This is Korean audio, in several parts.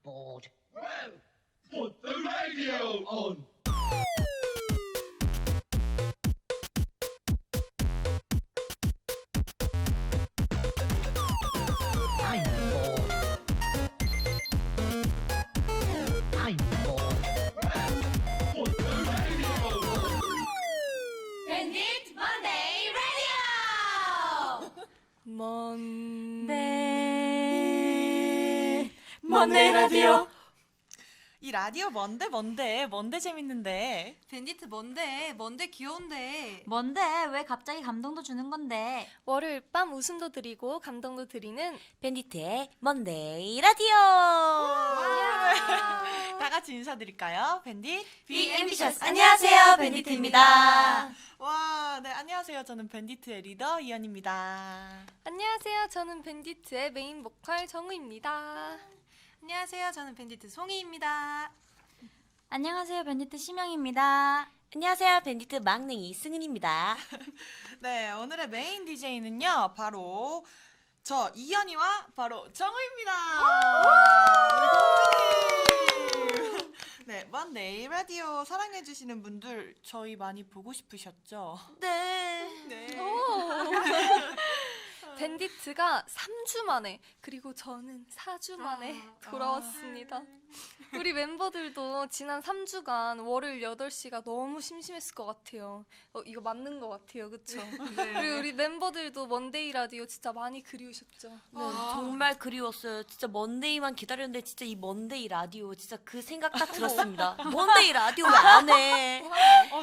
bored. Well, put the radio on. I'm bored. I'm bored. Put the radio on. 밴딧 먼데이 라디오! 먼데이 라디오. 이 라디오 뭔데 재밌는데. 밴디트 뭔데 귀여운데. 뭔데 왜 갑자기 감동도 주는 건데? 월요일 밤 웃음도 드리고 감동도 드리는 밴디트의 먼데이 라디오. 다 같이 인사드릴까요? 밴디 Be Ambitious. 안녕하세요, 밴디트입니다. 와, 네, 안녕하세요. 저는 밴디트의 리더 이현입니다. 안녕하세요. 저는 밴디트의 메인 보컬 정우입니다. 안녕하세요. 저는 밴디트 송이입니다. 안녕하세요, 밴디트 심영입니다. 안녕하세요. 밴디트 막냉이 승은입니다. 네, 오늘의 메인 DJ는요. 바로 저 이현이와 바로 정우입니다. 네, 먼데이 라디오 사랑해주시는 분들 저희 많이 보고 싶으셨죠? 네. 네. 밴디트가 3주 만에 그리고 저는 4주 만에 돌아왔습니다. 우리 멤버들도 지난 3주간 월요일 8시가 너무 심심했을 것 같아요. 이거 맞는 것 같아요. 그쵸? 그리고 우리 멤버들도 먼데이 라디오 진짜 많이 그리우셨죠? 네, 정말 그리웠어요. 진짜 먼데이만 기다렸는데 진짜 이 먼데이 라디오 진짜 그 생각 딱 들었습니다. 먼데이 라디오 왜 안 해?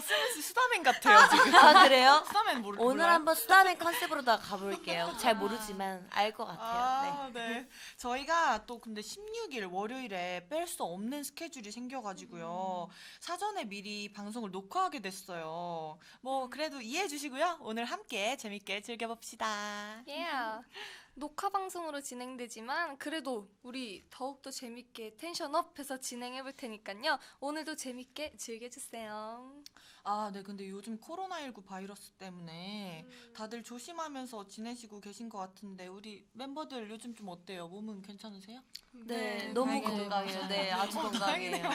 승은 씨 수다맨 같아요, 지금. 아 그래요? 수다맨 오늘 몰라요? 한번 수다맨 컨셉으로다가 가볼게요. 잘 모르지만 알 것 같아요. 네. 저희가 또 근데 16일 월요일에 뺄 수 없는 스케줄이 생겨가지고요. 사전에 미리 방송을 녹화하게 됐어요. 뭐 그래도 이해해 주시고요. 오늘 함께 재밌게 즐겨봅시다. Yeah. 녹화 방송으로 진행되지만 그래도 우리 더욱더 재밌게 텐션업해서 진행해볼 테니까요. 오늘도 재밌게 즐겨주세요. 아, 네. 근데 요즘 코로나19 바이러스 때문에 다들 조심하면서 지내시고 계신 것 같은데 우리 멤버들 요즘 좀 어때요? 몸은 괜찮으세요? 네, 너무 다행이네요. 건강해요. 네, 아주 건강해요.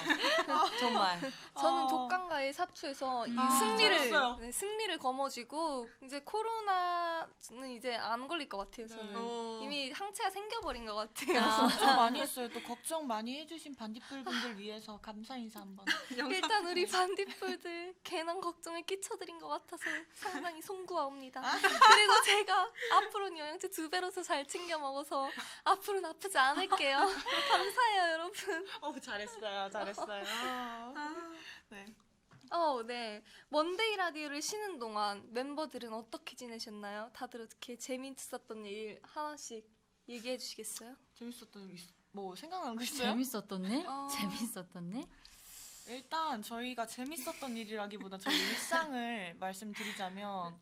정말. 저는 독감과의 사투에서 이 잘했어요. 승리를 거머쥐고 이제 코로나는 이제 안 걸릴 것 같아요. 저는 이미 항체가 생겨버린 것 같아요. 걱정 많이 했어요. 또 걱정 많이 해주신 반딧불 분들 위해서 감사 인사 한번. 일단 우리 반딧불들 괜한 걱정을 끼쳐드린 것 같아서 상당히 송구하옵니다. 그리고 제가 앞으로는 영양제 2배로 더 잘 챙겨 먹어서 앞으로는 아프지 않을게요. 감사해요, 여러분. 잘했어요. 네. 네. 먼데이 라디오를 쉬는 동안 멤버들은 어떻게 지내셨나요? 다들 어떻게 재밌었던 일 하나씩 얘기해 주시겠어요? 재밌었던 일 뭐 생각나는 거 있어요? 재밌었던 일? 재밌었던 일? 일단 저희가 재밌었던 일이라기보다 저희 일상을 말씀드리자면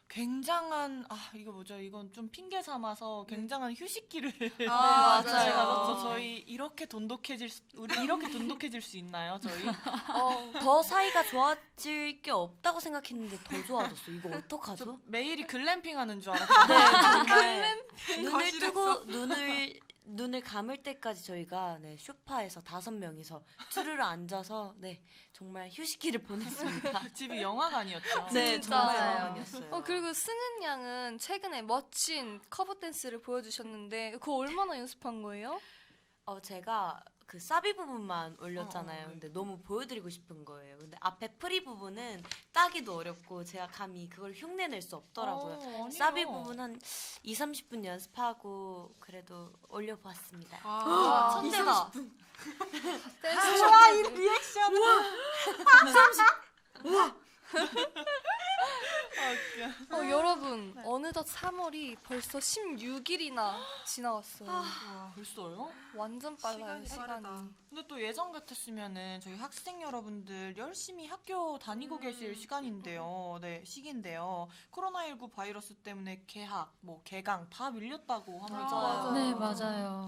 굉장한 이거 뭐죠? 이건 좀 핑계 삼아서 굉장한 휴식기를 맞아요. 제가 저희 이렇게 돈독해질 수 있나요, 저희? 더 사이가 좋아질 게 없다고 생각했는데 더 좋아졌어. 이거 어떡하죠? 매일이 글램핑하는 줄 알았거든요. 네, 정말 눈을 뜨고 눈을 감을 때까지 저희가 소파에서 5명이서 주르르 앉아서 정말 휴식기를 보냈습니다. 집이 영화관이었죠. 네, 진짜. 정말 영화관이었어요. 그리고 승은 양은 최근에 멋진 커버 댄스를 보여주셨는데 그거 얼마나 연습한 거예요? 제가 그 사비 부분만 올렸잖아요. 근데 너무 보여드리고 싶은 거예요. 근데 앞에 프리 부분은 따기도 어렵고 제가 감히 그걸 흉내낼 수 없더라고요. 아니요. 사비 부분 한 2-30분 연습하고 그래도 올려봤습니다. 천재다. 댄스 와, 이 리액션. 여러분 어느덧 3월이 벌써 16일이나 지나갔어요. 벌써요? 완전 빨라요, 시간이 시간이. 빠르다. 근데 또 예전 같았으면은 저희 학생 여러분들 열심히 학교 다니고 계실 시기인데요. 코로나19 바이러스 때문에 개학, 개강 다 밀렸다고 합니다. 네, 맞아요.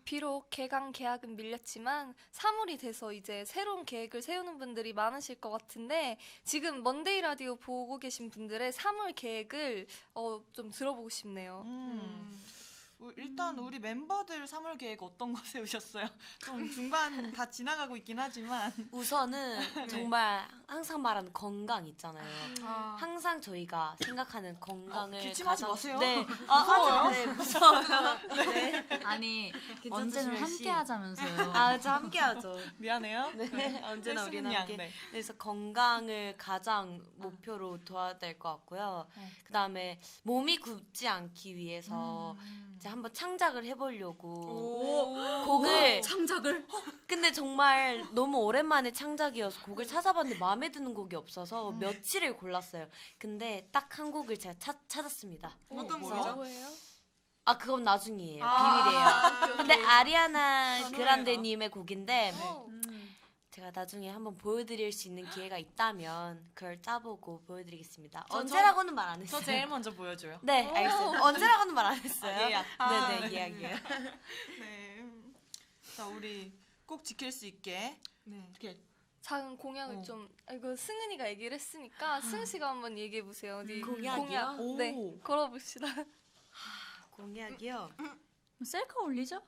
비록 개강 계약은 밀렸지만 3월이 돼서 이제 새로운 계획을 세우는 분들이 많으실 것 같은데 지금 먼데이 라디오 보고 계신 분들의 3월 계획을 좀 들어보고 싶네요. 일단 우리 멤버들 3월 계획 어떤 거 세우셨어요? 좀 중반 다 지나가고 있긴 하지만 우선은 정말 항상 말하는 건강 있잖아요. 아. 항상 저희가 생각하는 건강을 기침하지 마세요. 네. 무서워요. 네, 무서워요. 네. 아니 괜찮죠, 언제는 주열 씨? 함께 하자면서요. 아, 저 함께 하죠. 미안해요. 네, 언제나 우리는 필승양, 함께. 네. 그래서 건강을 가장 목표로 둬야 될 것 같고요. 네. 그다음에 몸이 굽지 않기 위해서 이제 한번 창작을 해보려고 곡을 창작을 근데 정말 너무 오랜만에 창작이어서 곡을 찾아봤는데 마음에 드는 곡이 없어서 며칠을 골랐어요. 근데 딱 한 곡을 제가 찾았습니다. 어떤 뭐죠? 거죠? 뭐예요? 아, 그건 나중이에요. 아, 비밀이에요. 근데 아리아나 그란데님의 곡인데 어. 제가 나중에 한번 보여드릴 수 있는 기회가 있다면 그걸 짜보고 보여드리겠습니다. 저- 언제라고는 말 안 했어요. 저 제일 먼저 보여줘요. 네, 알겠어요. 언제라고는 말 안 했어요. 예약. 네네, 예약이에요. 네. 자, 우리 꼭 지킬 수 있게 네. 이렇게 작은 공약을 좀 이거 승은이가 얘기를 했으니까 승은 씨가 한번 얘기해 보세요. 어디 공약이요? 오. 네, 걸어봅시다. 공약이요? 셀카 올리죠?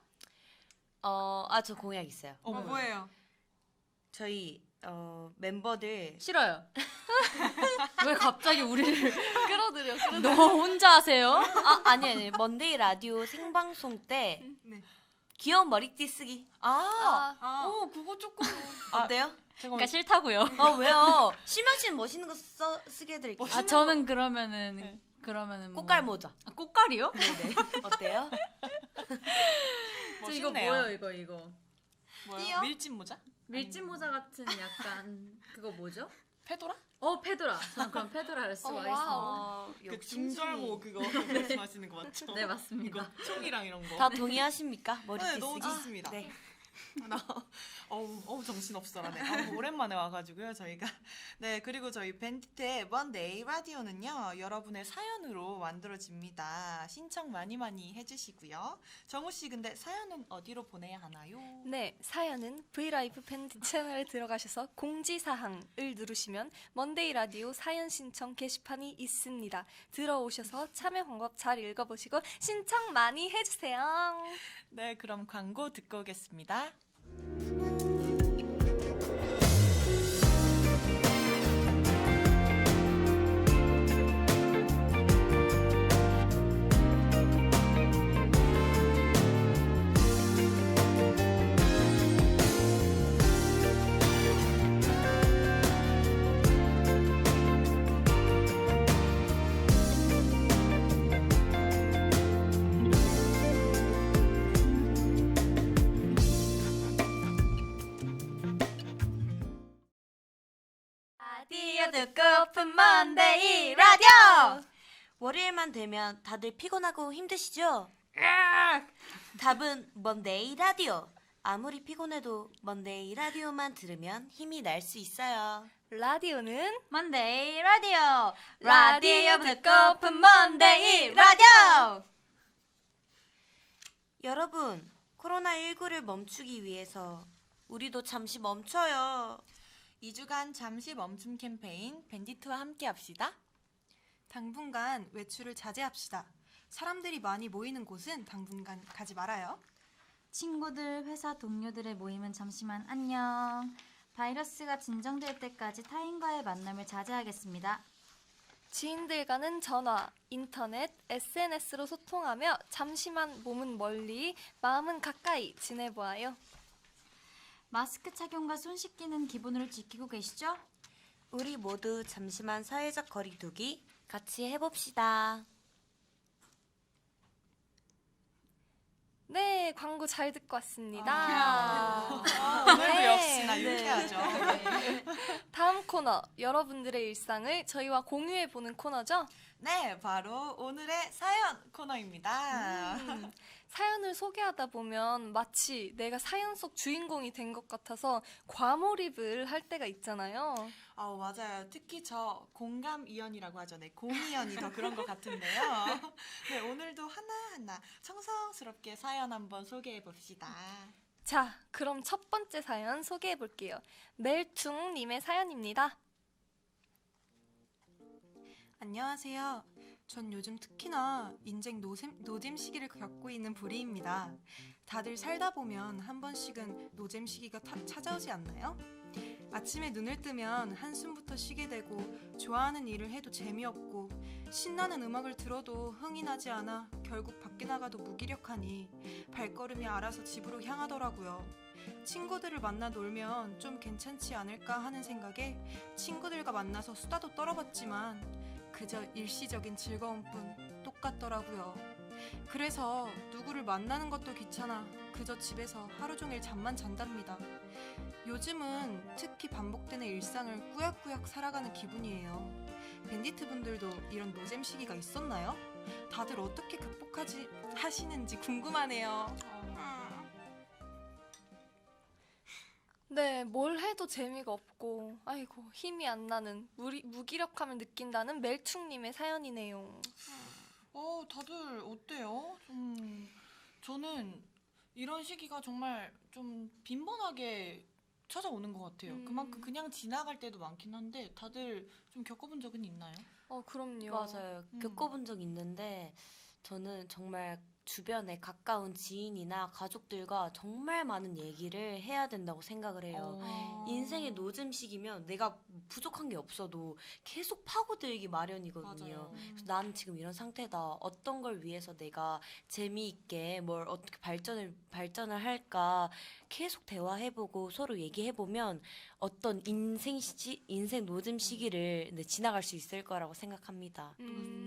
저 공약 있어요. 뭐예요? 저희 멤버들 싫어요. 왜 갑자기 우리를 끌어들여. 너 혼자 하세요? 아니 먼데이 라디오 생방송 때 네. 귀여운 머리띠 쓰기 그거 조금 어때요? 그러니까 싫다고요. 왜요? 심연 씨는 멋있는 거 쓰게 해드릴게요. 아 저는 그러면은 그러면은 뭐- 꽃갈 모자. 아, 꽃갈이요? 네네. 어때요? 저 이거 멋있네요. 뭐예요 이거? 뭐야? 밀짚 모자? 밀짚 모자 같은 약간 그거 뭐죠? 페도라? 페도라. 저는 그럼 페도라를 쓰고 하겠습니다. 그 중절모 그거 말씀하시는 거 맞죠? 네 맞습니다. 이거 총이랑 이런 거. 다 동의하십니까? 머리띠 네, 너무 쓰기? 좋습니다. 네. 어우 정신없어라네. 오랜만에 와가지고요 저희가. 네, 그리고 저희 밴디트의 먼데이 라디오는요 여러분의 사연으로 만들어집니다. 신청 많이 해주시고요. 정우씨 근데 사연은 어디로 보내야 하나요? 네, 사연은 브이라이브 밴드 채널에 들어가셔서 공지사항을 누르시면 먼데이 라디오 사연 신청 게시판이 있습니다. 들어오셔서 참여 방법 잘 읽어보시고 신청 많이 해주세요. 네, 그럼 광고 듣고 오겠습니다. 라디오 듣고픈 먼데이 라디오! 월요일만 되면 다들 피곤하고 힘드시죠? 답은 먼데이 라디오. 아무리 피곤해도 먼데이 라디오만 들으면 힘이 날 수 있어요. 라디오는 먼데이 라디오. 라디오 듣고픈 먼데이 라디오! 여러분, 코로나19를 멈추기 위해서 우리도 잠시 멈춰요. 2주간 잠시 멈춤 캠페인 밴디트와 함께 합시다. 당분간 외출을 자제합시다. 사람들이 많이 모이는 곳은 당분간 가지 말아요. 친구들, 회사 동료들의 모임은 잠시만 안녕. 바이러스가 진정될 때까지 타인과의 만남을 자제하겠습니다. 지인들과는 전화, 인터넷, SNS로 소통하며 잠시만 몸은 멀리, 마음은 가까이 지내보아요. 마스크 착용과 손 씻기는 기본으로 지키고 계시죠? 우리 모두 잠시만 사회적 거리두기 같이 해봅시다. 네, 광고 잘 듣고 왔습니다. 오늘도 네, 역시나 네. 유쾌하죠. 다음 코너, 여러분들의 일상을 저희와 공유해보는 코너죠? 네, 바로 오늘의 사연 코너입니다. 사연을 소개하다 보면 마치 내가 사연 속 주인공이 된 것 같아서 과몰입을 할 때가 있잖아요. 맞아요. 특히 저 공감이연이라고 하죠. 네, 공이연이 더 그런 것 같은데요. 네, 오늘도 하나하나 청성스럽게 사연 한번 소개해 봅시다. 자, 그럼 첫 번째 사연 소개해볼게요. 멜퉁님의 사연입니다. 안녕하세요. 전 요즘 특히나 인생 노잼 시기를 겪고 있는 부리입니다. 다들 살다 보면 한 번씩은 노잼 시기가 찾아오지 않나요? 아침에 눈을 뜨면 한숨부터 쉬게 되고 좋아하는 일을 해도 재미없고 신나는 음악을 들어도 흥이 나지 않아 결국 밖에 나가도 무기력하니 발걸음이 알아서 집으로 향하더라고요. 친구들을 만나 놀면 좀 괜찮지 않을까 하는 생각에 친구들과 만나서 수다도 떨어봤지만 그저 일시적인 즐거움뿐 똑같더라고요. 그래서 누구를 만나는 것도 귀찮아 그저 집에서 하루 종일 잠만 잔답니다. 요즘은 특히 반복되는 일상을 꾸역꾸역 살아가는 기분이에요. 밴디트 분들도 이런 노잼 시기가 있었나요? 다들 어떻게 하시는지 궁금하네요. 네, 뭘 해도 재미가 없고, 아이고, 힘이 안 나는, 무기력함을 느낀다는 멜충님의 사연이네요. 다들 어때요? 저는 이런 시기가 정말 좀 빈번하게 찾아오는 것 같아요. 그만큼 그냥 지나갈 때도 많긴 한데 다들 좀 겪어본 적은 있나요? 그럼요. 맞아요. 겪어본 적 있는데 저는 정말 주변에 가까운 지인이나 가족들과 정말 많은 얘기를 해야 된다고 생각을 해요. 인생의 노잼 시기면 내가 부족한 게 없어도 계속 파고들기 마련이거든요. 맞아요. 그래서 난 지금 이런 상태다. 어떤 걸 위해서 내가 재미있게 뭘 어떻게 발전을 할까 계속 대화해보고 서로 얘기해보면 어떤 인생 노잼 시기를 지나갈 수 있을 거라고 생각합니다.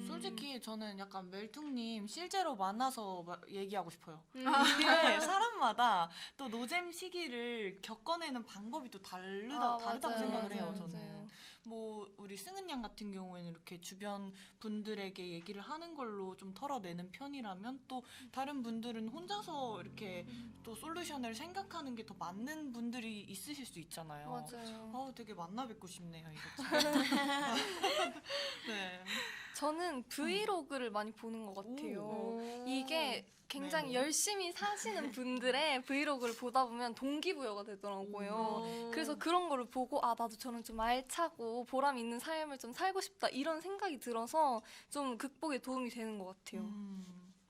솔직히 저는 약간 멜퉁님 실제로 만나서 얘기하고 싶어요. 이게 사람마다 또 노잼 시기를 겪어내는 방법이 또 다르다고 맞아요, 생각을 해요. 맞아요, 저는 맞아요. 뭐 우리 승은 양 같은 경우에는 이렇게 주변 분들에게 얘기를 하는 걸로 좀 털어내는 편이라면 또 다른 분들은 혼자서 이렇게 또 솔루션을 생각하는 게 더 맞는 분들이 있으실 수 있잖아요. 맞아요. 되게 만나 뵙고 싶네요, 이거. 네. 저는 브이로그를 많이 보는 것 같아요. 이게 굉장히 네네. 열심히 사시는 분들의 브이로그를 보다 보면 동기부여가 되더라고요. 그래서 그런 거를 보고 나도 저는 좀 알차고 보람 있는 삶을 좀 살고 싶다 이런 생각이 들어서 좀 극복에 도움이 되는 것 같아요.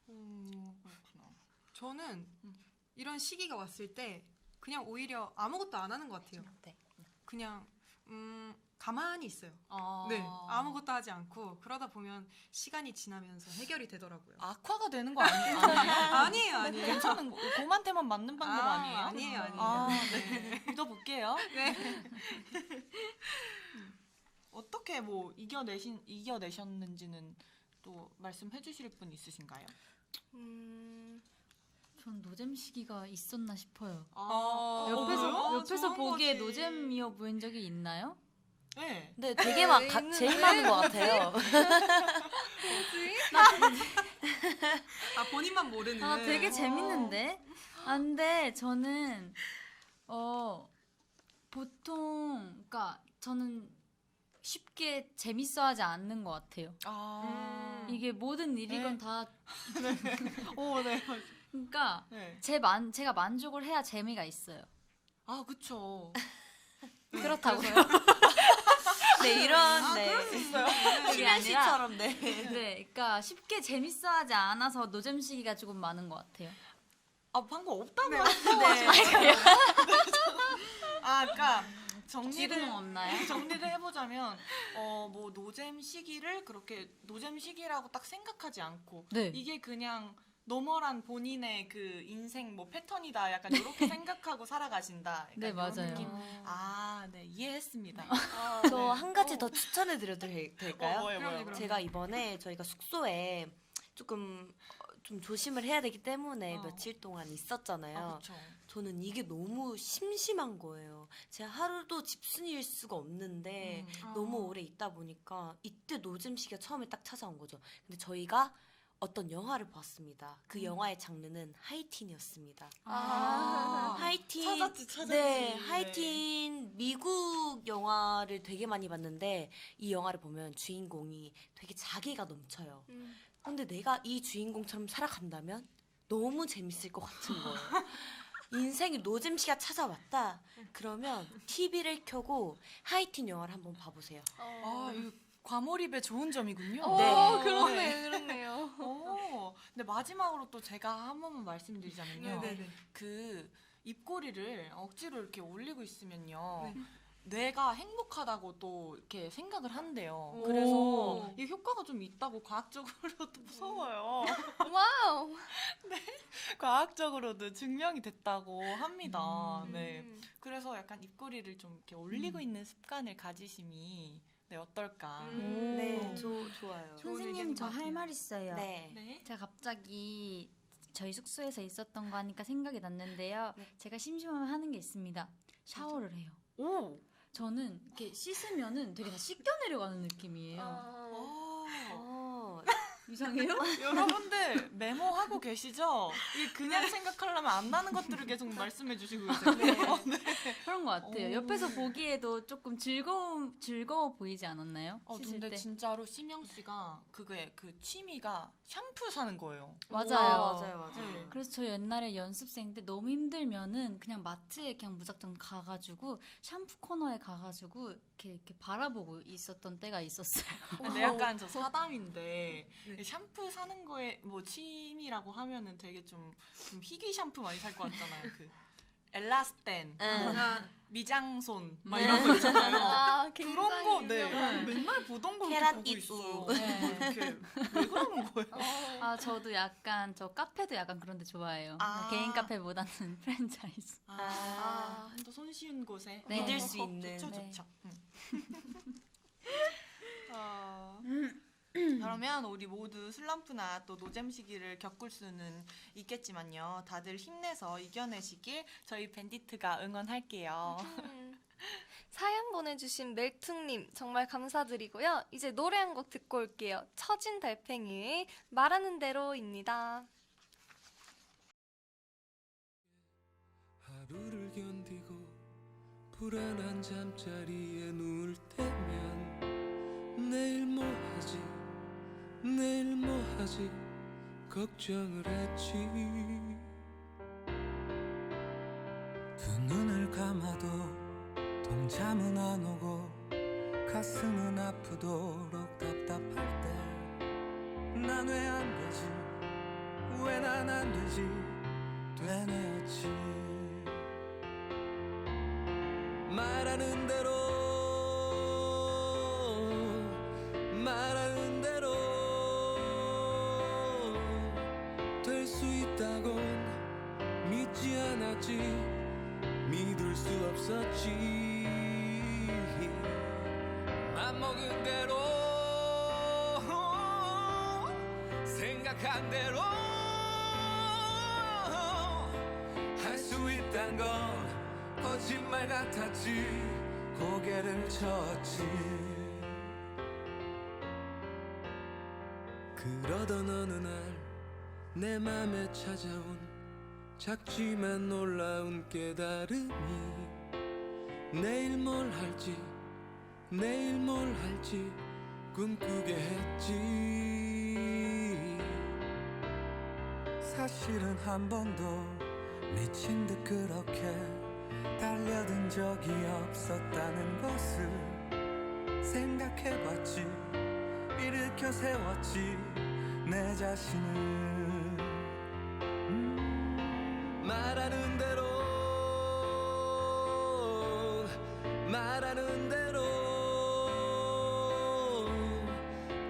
그렇구나. 저는 이런 시기가 왔을 때 그냥 오히려 아무것도 안 하는 것 같아요. 네. 그냥 가만히 있어요. 네, 아무것도 하지 않고 그러다 보면 시간이 지나면서 해결이 되더라고요. 악화가 되는 거 아니에요? 아니에요. 괜찮은 곰한테만 맞는 방법 아니에요? 아니에요. 네. 믿어볼게요. 네. 어떻게 뭐 이겨내셨는지는 또 말씀해 주실 분 있으신가요? 전 노잼 시기가 있었나 싶어요. 그래요? 옆에서 좋은 보기에 거지. 노잼이어 보인 적이 있나요? 네. 네, 되게 제일 많은 것 같아요. 본인만 모르는. 되게 재밌는데? 근데 저는 보통 그러니까 저는 쉽게 재밌어하지 않는 것 같아요. 이게 모든 일이건 네. 다 네. 그러니까 네. 제가 만족을 해야 재미가 있어요. 그쵸. 그렇다고요? 네, 이런 그럴 수 있어요. 그게 아니라 시간씨처럼 네. 네, 그러니까 쉽게 재밌어하지 않아서 노잼 시기가 조금 많은 것 같아요. 방금 없다고요? 네. 그러니까 지금은 없나요? 정리를 해보자면 뭐 노잼 시기를 그렇게 노잼 시기라고 딱 생각하지 않고 네. 이게 그냥 노멀한 본인의 그 인생 뭐 패턴이다 약간 이렇게 생각하고 살아가신다. 약간 네, 이런 맞아요. 느낌. 네, 이해했습니다. 저 한 가지 더 추천해드려도 될까요? 뭐예요? 제가 이번에 저희가 숙소에 조금 좀 조심을 해야 되기 때문에 며칠 동안 있었잖아요. 그쵸. 저는 이게 너무 심심한 거예요. 제가 하루도 집순이일 수가 없는데 너무 오래 있다 보니까 이때 노잼 시기가 처음에 딱 찾아온 거죠. 근데 저희가 어떤 영화를 봤습니다. 그 영화의 장르는 하이틴이었습니다. 하이틴. 찾았지. 네, 하이틴 미국 영화를 되게 많이 봤는데 이 영화를 보면 주인공이 되게 자기가 넘쳐요. 근데 내가 이 주인공처럼 살아간다면 너무 재밌을 것 같은 거예요. 인생이 노잼 시기가 찾아왔다. 그러면 TV를 켜고 하이틴 영화를 한번 봐보세요. 이거 과몰입의 좋은 점이군요. 네. 그렇네요. 근데 마지막으로 또 제가 한 번만 말씀드리자면요. 그 입꼬리를 억지로 이렇게 올리고 있으면요. 뇌가 행복하다고 또 이렇게 생각을 한대요. 그래서 이 효과가 좀 있다고 과학적으로도 무서워요. 와우. 과학적으로도 증명이 됐다고 합니다. 네. 그래서 약간 입꼬리를 좀 이렇게 올리고 있는 습관을 가지심이 네, 어떨까. 네, 좋아요. 선생님 저 할 말 있어요. 네. 네. 제가 갑자기 저희 숙소에서 있었던 거 하니까 생각이 났는데요. 제가 심심하면 하는 게 있습니다. 샤워를 해요. 오. 저는 이렇게 씻으면은 되게 다 씻겨 내려가는 느낌이에요. 이상해요? 여러분들 메모하고 계시죠? 이게 그냥 생각하려면 안 나는 것들을 계속 말씀해 주시고 계세요. 그런 것 같아요. 오. 옆에서 보기에도 조금 즐거워 보이지 않았나요? 씻을 근데 때. 진짜로 심영 씨가 그게 그 취미가 샴푸 사는 거예요. 맞아요. 맞아요. 네. 그래서 저 옛날에 연습생 때 너무 힘들면은 그냥 마트에 그냥 무작정 가가지고 샴푸 코너에 가가지고 이렇게 바라보고 있었던 때가 있었어요. 근데 약간 저 사담인데 샴푸 사는 거에 뭐 취미라고 하면은 되게 좀 희귀 샴푸 많이 살 것 같잖아요. 그 엘라스텐, 미장손 막 이런 거 있잖아요. 아, 그런 거, 네. 유명한. 맨날 보던 거 이렇게 케란 보고 있어요. 입수. 이렇게 왜 그러는 거예요? 아, 저도 약간 저 카페도 약간 그런 데 좋아해요. 아. 개인 카페보다는 프랜차이즈. 또 손쉬운 곳에 네. 믿을 수 있는. 좋죠, 네. 좋죠. 그러면 우리 모두 슬럼프나 또 노잼 시기를 겪을 수는 있겠지만요. 다들 힘내서 이겨내시길 저희 밴디트가 응원할게요. 사연 보내주신 멜퉁님 정말 감사드리고요. 이제 노래 한 곡 듣고 올게요. 처진 달팽이의 말하는 대로입니다. 하루를 견디고 불안한 잠자리에 누울 때면 내일 뭐 하지 내일 뭐 하지 걱정을 했지 두 눈을 감아도 동참은 안 오고 가슴은 아프도록 답답할 때 난 왜 안 되지 왜 난 안 되지 되뇌었지 말하는 대로 말하는 대로 될 수 있다곤 믿지 않았지 믿을 수 없었지 맘먹은 대로 생각한 대로 할 수 있단 건 거짓말 같았지 고개를 쳤지 그러던 어느 날 내 맘에 찾아온 작지만 놀라운 깨달음이 내일 뭘 할지 내일 뭘 할지 꿈꾸게 했지 사실은 한 번도 미친 듯 그렇게 달려든 적이 없었다는 것을 생각해봤지 일으켜 세웠지 내 자신을 말하는 대로 말하는 대로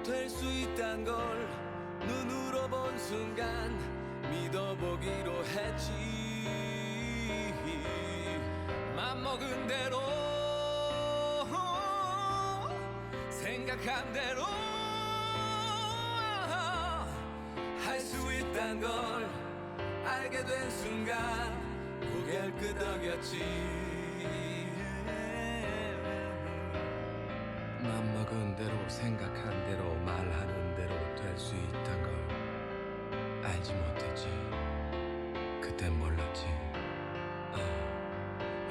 될 수 있단 걸 눈으로 본 순간 믿어보기로 했지 맘먹은 대로 생각한 대로 할 수 있단 걸 알게 된 순간 고개를 끄덕였지 맘먹은 대로 생각한 대로 말하는 대로 될 수 있단 걸 알지 못했지 그땐 몰랐지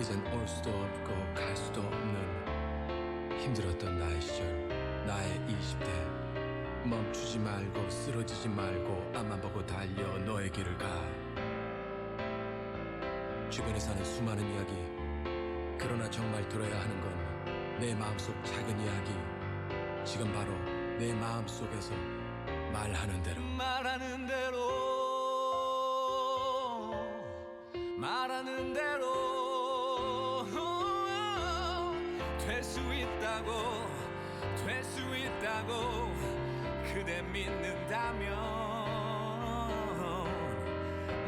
이젠 올 수도 없고 갈 수도 없는 힘들었던 나의 시절 나의 20대 멈추지 말고 쓰러지지 말고 앞만 보고 달려 너의 길을 가 주변에 사는 수많은 이야기 그러나 정말 들어야 하는 건 내 마음속 작은 이야기 지금 바로 내 마음속에서 말하는 대로 말하는 대로 말하는 대로 될 수 있다고 될 수 있다고 그대 믿는다면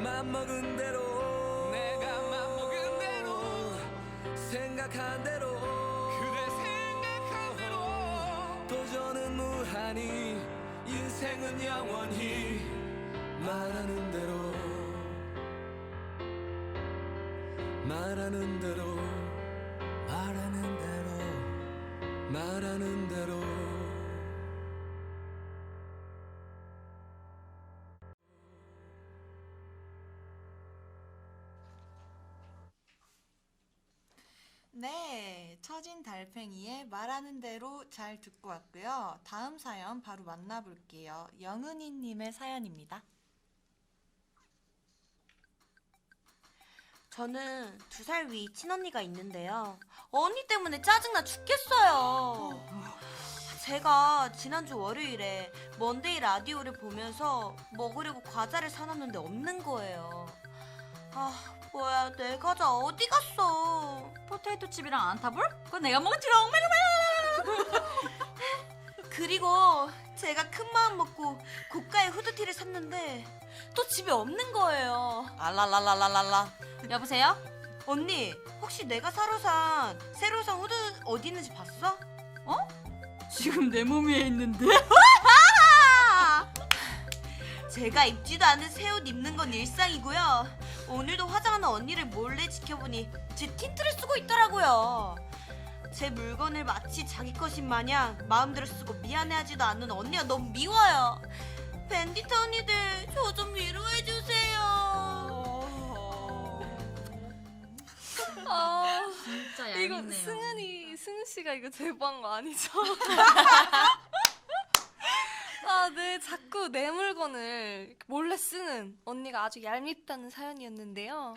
맘먹은 대로 내가 맘먹은 대로 생각한 대로 그대 생각한 대로 도전은 무한히 인생은 영원히 말하는 대로 말하는 대로 말하는 대로 말하는 대로 네, 처진 달팽이의 말하는 대로 잘 듣고 왔고요. 다음 사연 바로 만나볼게요. 영은이님의 사연입니다. 저는 2살 위 친언니가 있는데요. 언니 때문에 짜증나 죽겠어요. 제가 지난주 월요일에 먼데이 라디오를 보면서 먹으려고 과자를 사놨는데 없는 거예요. 아, 뭐야, 내 과자 어디 갔어? 포테이토 칩이랑 안타볼? 그건 내가 먹었지롱. 그리고 제가 큰 마음 먹고 고가의 후드티를 샀는데 또 집에 없는 거예요. 알랄랄랄랄랄라. 여보세요? 언니, 혹시 내가 새로 산 후드 어디 있는지 봤어? 지금 내 몸 위에 있는데? 제가 입지도 않은 새 옷 입는 건 일상이고요. 오늘도 화장하는 언니를 몰래 지켜보니 제 틴트를 쓰고 있더라고요. 제 물건을 마치 자기 것인 마냥 마음대로 쓰고 미안해하지도 않는 언니가 너무 미워요. 밴디트 언니들, 저 좀 위로해주세요. 아, 진짜 이거 얄밉네요. 승은 씨가 이거 제보한 거 아니죠? 아, 네, 자꾸 내 물건을 몰래 쓰는 언니가 아주 얄밉다는 사연이었는데요.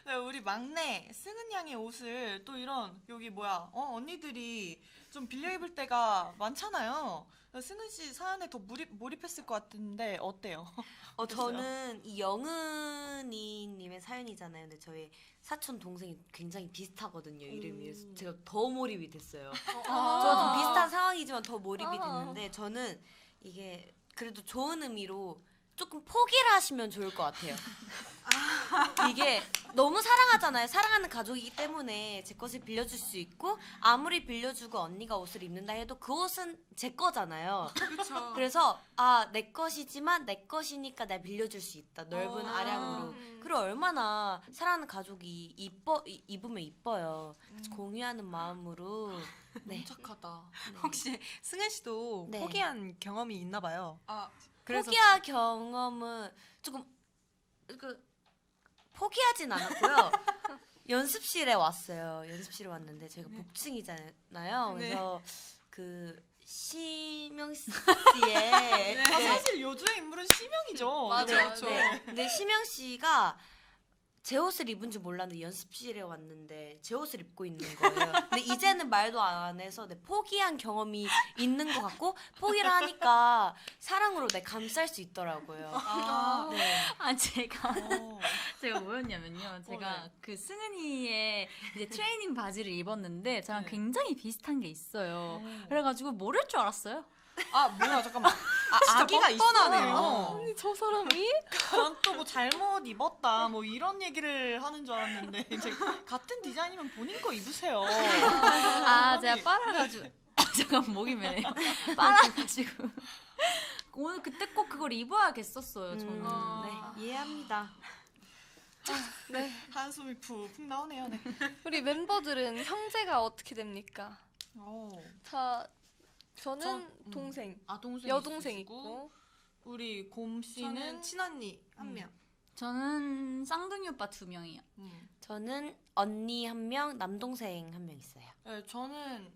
네, 우리 막내 승은 양의 옷을 또 이런 여기 뭐야 언니들이 좀 빌려 입을 때가 많잖아요. 승은 씨 사연에 더 몰입했을 것 같은데 어때요? 저는 이 영은이님의 사연이잖아요. 근데 저희 사촌 동생이 굉장히 비슷하거든요, 이름이. 그래서 제가 더 몰입이 됐어요. 저도 좀 비슷한 상황이지만 더 몰입이 됐는데 저는 이게 그래도 좋은 의미로 조금 포기를 하시면 좋을 것 같아요. 이게 너무 사랑하잖아요. 사랑하는 가족이기 때문에 제 것을 빌려줄 수 있고 아무리 빌려주고 언니가 옷을 입는다 해도 그 옷은 제 거잖아요. 그렇죠. 그래서 내 것이지만 내 것이니까 내가 빌려줄 수 있다. 넓은 아량으로. 그리고 얼마나 사랑하는 가족이 입으면 이뻐요. 그래서 공유하는 마음으로. 네. 착하다. 혹시 승은 씨도 네. 포기한 경험이 있나 봐요. 그래서 포기할 경험은 조금 포기하진 않았고요. 연습실에 왔어요. 연습실에 왔는데 저희가 복층이잖아요. 그래서 그 시명 씨의 사실 요즘의 인물은 시명이죠. 맞아요. 그렇죠. 네. 근데 시명 씨가 제 옷을 입은 줄 몰랐는데 연습실에 왔는데 제 옷을 입고 있는 거예요. 근데 이제는 말도 안 해서 포기한 경험이 있는 것 같고 포기를 하니까 사랑으로 감쌀 수 있더라고요. 네. 제가 뭐였냐면요. 제가 그 승은이의 이제 트레이닝 바지를 입었는데 저랑 네. 굉장히 비슷한 게 있어요. 그래가지고 모를 줄 알았어요. 뭐야 잠깐만. 진짜 아기가 뻔뻔하네요. 있어요. 아니, 저 사람이? 난 또 뭐 잘못 입었다 뭐 이런 얘기를 하는 줄 알았는데 이제 같은 디자인이면 본인 거 입으세요. 제가 빨아가지고 잠깐 목이 메네요. 빨아가지고 오늘 그때 꼭 그걸 입어야겠었어요. 저는. 네, 이해합니다. 네. 한숨이 푹푹 나오네요. 네. 우리 멤버들은 형제가 어떻게 됩니까? 저는 동생, 동생 여동생 있으시고, 있고, 우리 곰 씨는 저는 친언니 한 명. 저는 쌍둥이 오빠 2명이요. 저는 언니 1명, 남동생 1명 있어요. 네, 저는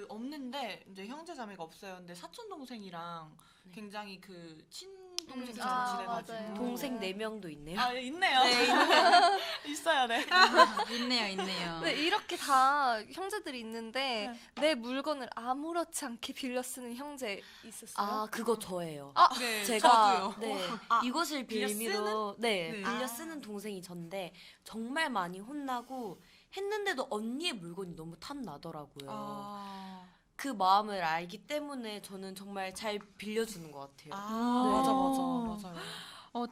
없는데 이제 형제 자매가 없어요. 근데 사촌 동생이랑 굉장히 친동생 좀 아, 지내가지고. 맞아요. 동생 4명도 있네요. 아, 있네요. 있어요, 네. 있네요, 있네요. 네, 이렇게 다 형제들이 있는데 내 물건을 아무렇지 않게 빌려 쓰는 형제 있었어요? 아, 그거 저예요. 네, 제가 저도요. 네, 아, 이것을 빌려 빌미로 네, 네. 빌려 아. 쓰는 동생이 전데 정말 많이 혼나고 했는데도 언니의 물건이 너무 탐나더라고요. 아, 그 마음을 알기 때문에 저는 정말 잘 빌려주는 것 같아요. 아 네. 맞아.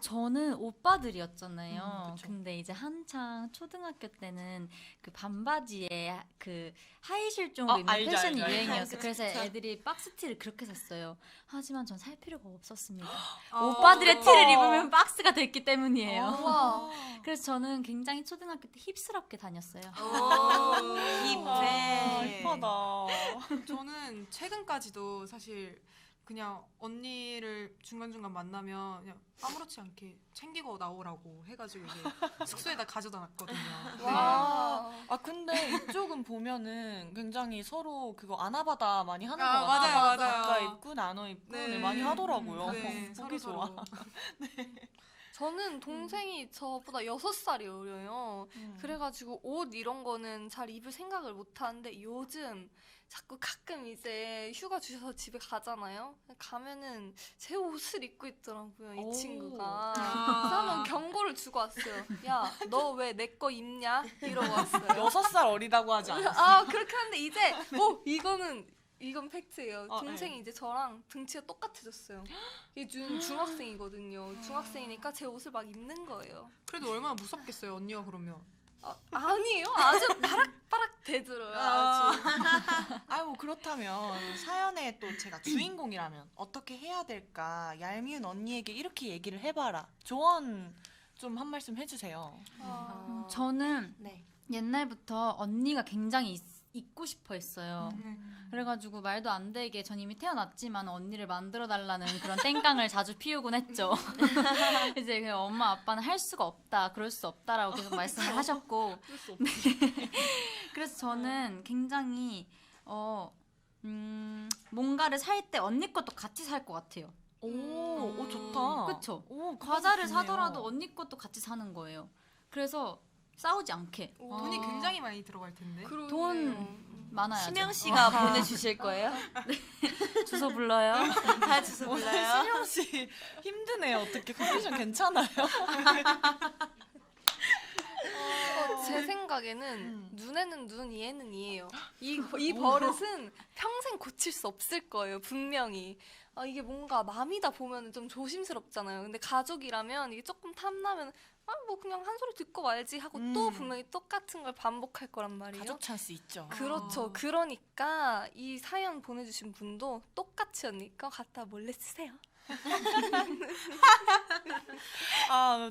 저는 오빠들이었잖아요. 그쵸. 근데 이제 한창 초등학교 때는 그 반바지에 그 하이실종으로 입는 알죠, 패션이 알죠, 알죠. 유행이었어요. 그래서 그쵸. 애들이 박스티를 그렇게 샀어요. 하지만 전 살 필요가 없었습니다. 아, 오빠들의 좋다. 티를 입으면 박스가 됐기 때문이에요. 와. 그래서 저는 굉장히 초등학교 때 힙스럽게 다녔어요. 힙해. 힙하다. 저는 최근까지도 사실 그냥 언니를 중간중간 만나면 그냥 아무렇지 않게 챙기고 나오라고 해가지고 이제 숙소에다 가져다 놨거든요. 네. 와. 아 근데 이쪽은 보면은 굉장히 서로 그거 아나바다 많이 하는 아, 것 같아요. 맞아요. 아까 입고 나눠 입고 네. 네, 많이 하더라고요. 네, 보기 좋아. 서로. 저는 동생이 저보다 6살이 어려요. 음. 그래가지고 옷 이런 거는 잘 입을 생각을 못 하는데 요즘 자꾸 가끔 이제 휴가 주셔서 집에 가잖아요. 가면은 제 옷을 입고 있더라고요, 이 오. 친구가. 그래서 한번 경고를 주고 왔어요. 야, 너 왜 내 거 입냐? 이러고 왔어요. 6살 어리다고 하지 않았어. 아, 그렇게 하는데 이제 이건 팩트예요. 아, 동생이 이제 저랑 등치가 똑같아졌어요. 이게 중학생이거든요. 중학생이니까 제 옷을 막 입는 거예요. 그래도 얼마나 무섭겠어요, 언니가 그러면. 아니에요. 아주 바락바락 대들어요. 아주. 아유 뭐 그렇다면 사연의 또 제가 주인공이라면 어떻게 해야 될까? 얄미운 언니에게 이렇게 얘기를 해봐라. 조언 좀 한 말씀 해주세요. 저는 네. 옛날부터 언니가 굉장히 있고 싶어 했어요. 음. 그래가지고 말도 안 되게 전 이미 태어났지만 언니를 만들어 달라는 그런 땡깡을 자주 피우곤 했죠. 이제 그냥 엄마 아빠는 할 수가 없다, 그럴 수 없다라고 계속 말씀을 하셨고, 그래서 저는 굉장히 뭔가를 살 때 언니 것도 같이 살 것 같아요. 오 좋다. 그쵸? 오, 과자를 좋네요. 사더라도 언니 것도 같이 사는 거예요. 그래서 싸우지 않게. 돈이 굉장히 많이 들어갈 텐데. 돈 많아야죠. 심영 씨가 보내주실 거예요? 주소 불러요. 다 주소 몰라요? 신영 씨 힘드네요. 어떻게 컨디션 괜찮아요? 제 생각에는 음. 눈에는 눈, 이에는 이예요. 이 버릇은 평생 고칠 수 없을 거예요, 분명히. 이게 뭔가 남이다 보면 좀 조심스럽잖아요. 근데 가족이라면 이게 조금 탐나면 뭐 그냥 한 소리 듣고 말지 하고 또 분명히 똑같은 걸 반복할 거란 말이에요. 가족 찬스 있죠. 그렇죠. 그러니까 이 사연 보내주신 분도 똑같이 언니 거 갖다 몰래 쓰세요.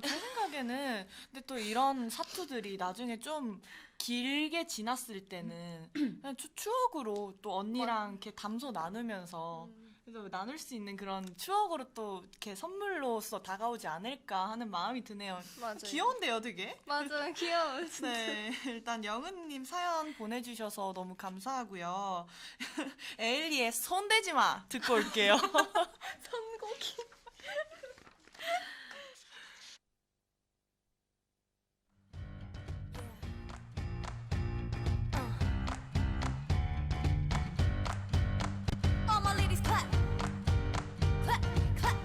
제 생각에는 근데 또 이런 사투들이 나중에 좀 길게 지났을 때는 그냥 추억으로 또 언니랑 이렇게 담소 나누면서 그래서 나눌 수 있는 그런 추억으로 또 이렇게 선물로서 다가오지 않을까 하는 마음이 드네요. 맞아요. 귀여운데요, 되게? 맞아요. 귀여워요. 진짜. 네, 일단 영은님 사연 보내주셔서 너무 감사하고요. 에일리의 손대지 마 듣고 올게요. 선곡이. All my ladies clap. Clap, clap.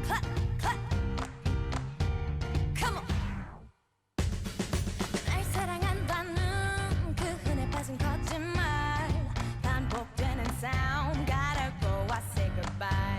Clap, clap. Come on. 날 사랑한다는 그 흔해 빠진 거짓말 반복되는 sound gotta go I say goodbye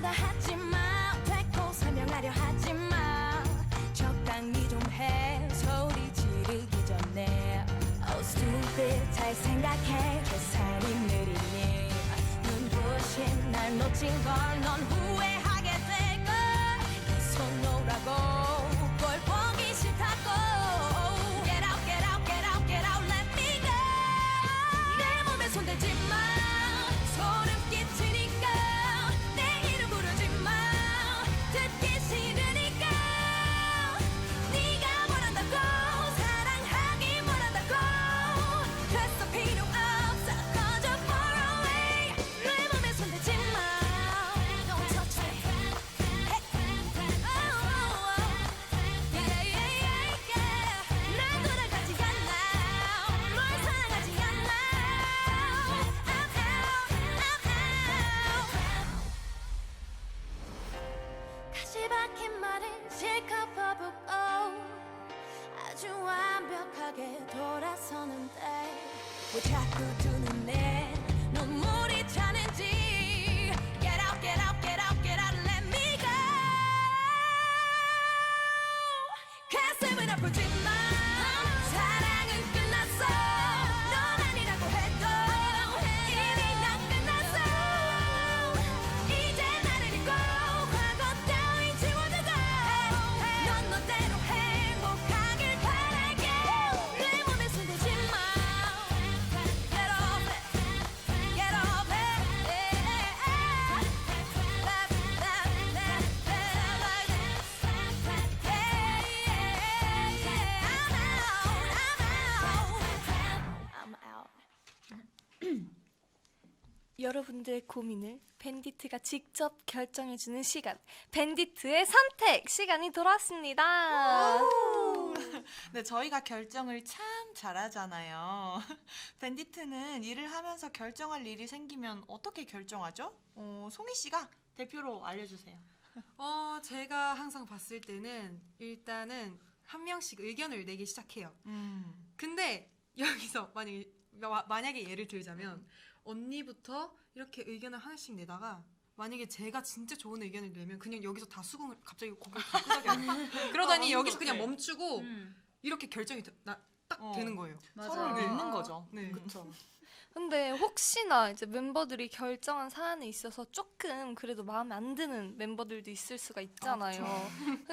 다 하지마 되고 설명하려 하지마 적당히 좀 해 소리 지르기 전에 Oh stupid 잘 생각해 계산이 느리니 눈부신 날 놓친 걸 넌 후회하게 될걸 이 손 놓으라고 꼴 보기 싫다고 Get out get out get out get out let me go 내 몸에 손대지 마 소름 끼치니까 내 이름 부르지 마 듣기 싫으니까 네가 뭘 한다고 사랑하기 뭘 한다고 됐어 필요 없어 꺼져 far away 내 몸에 손대지 마 Don't touch me Hey. Oh, oh, oh. Yeah, yeah, yeah, yeah. 난 돌아가지 않아 널 사랑하지 않아 가시 박힌 말은 실컷 퍼붓고 아주 완벽하게 돌아서는데 왜 자꾸 두 눈에 눈물이 차는지 Get out get out get out get out let me go 가슴을 아프지 마 사랑은 끝났어 넌 아니라고 해도 이미 난 끝났어 이제 나를 잊고 과거 따윈 지워두고 넌 너대로 행복하길 바랄게 내 몸에 손대지 마 Get off it Get off it I'm out 여러분들의 고민을 밴디트가 직접 결정해주는 시간 밴디트의 선택 시간이 돌아왔습니다. 네, 저희가 결정을 참 잘하잖아요. 밴디트는 일을 하면서 결정할 일이 생기면 어떻게 결정하죠? 송희 씨가 대표로 알려주세요. 제가 항상 봤을 때는 일단은 한 명씩 의견을 내기 시작해요. 근데 여기서 만약에 예를 들자면 언니부터 이렇게 의견을 하나씩 내다가 만약에 제가 진짜 좋은 의견을 내면 그냥 여기서 다 수긍을 갑자기 고개를 다 끄덕여요. 그러더니 여기서 그냥 멈추고 이렇게 결정이 딱 되는 거예요. 서로를 믿는 거죠. 네. 그렇죠. 근데 혹시나 이제 멤버들이 결정한 사안에 있어서 조금 그래도 마음에 안 드는 멤버들도 있을 수가 있잖아요.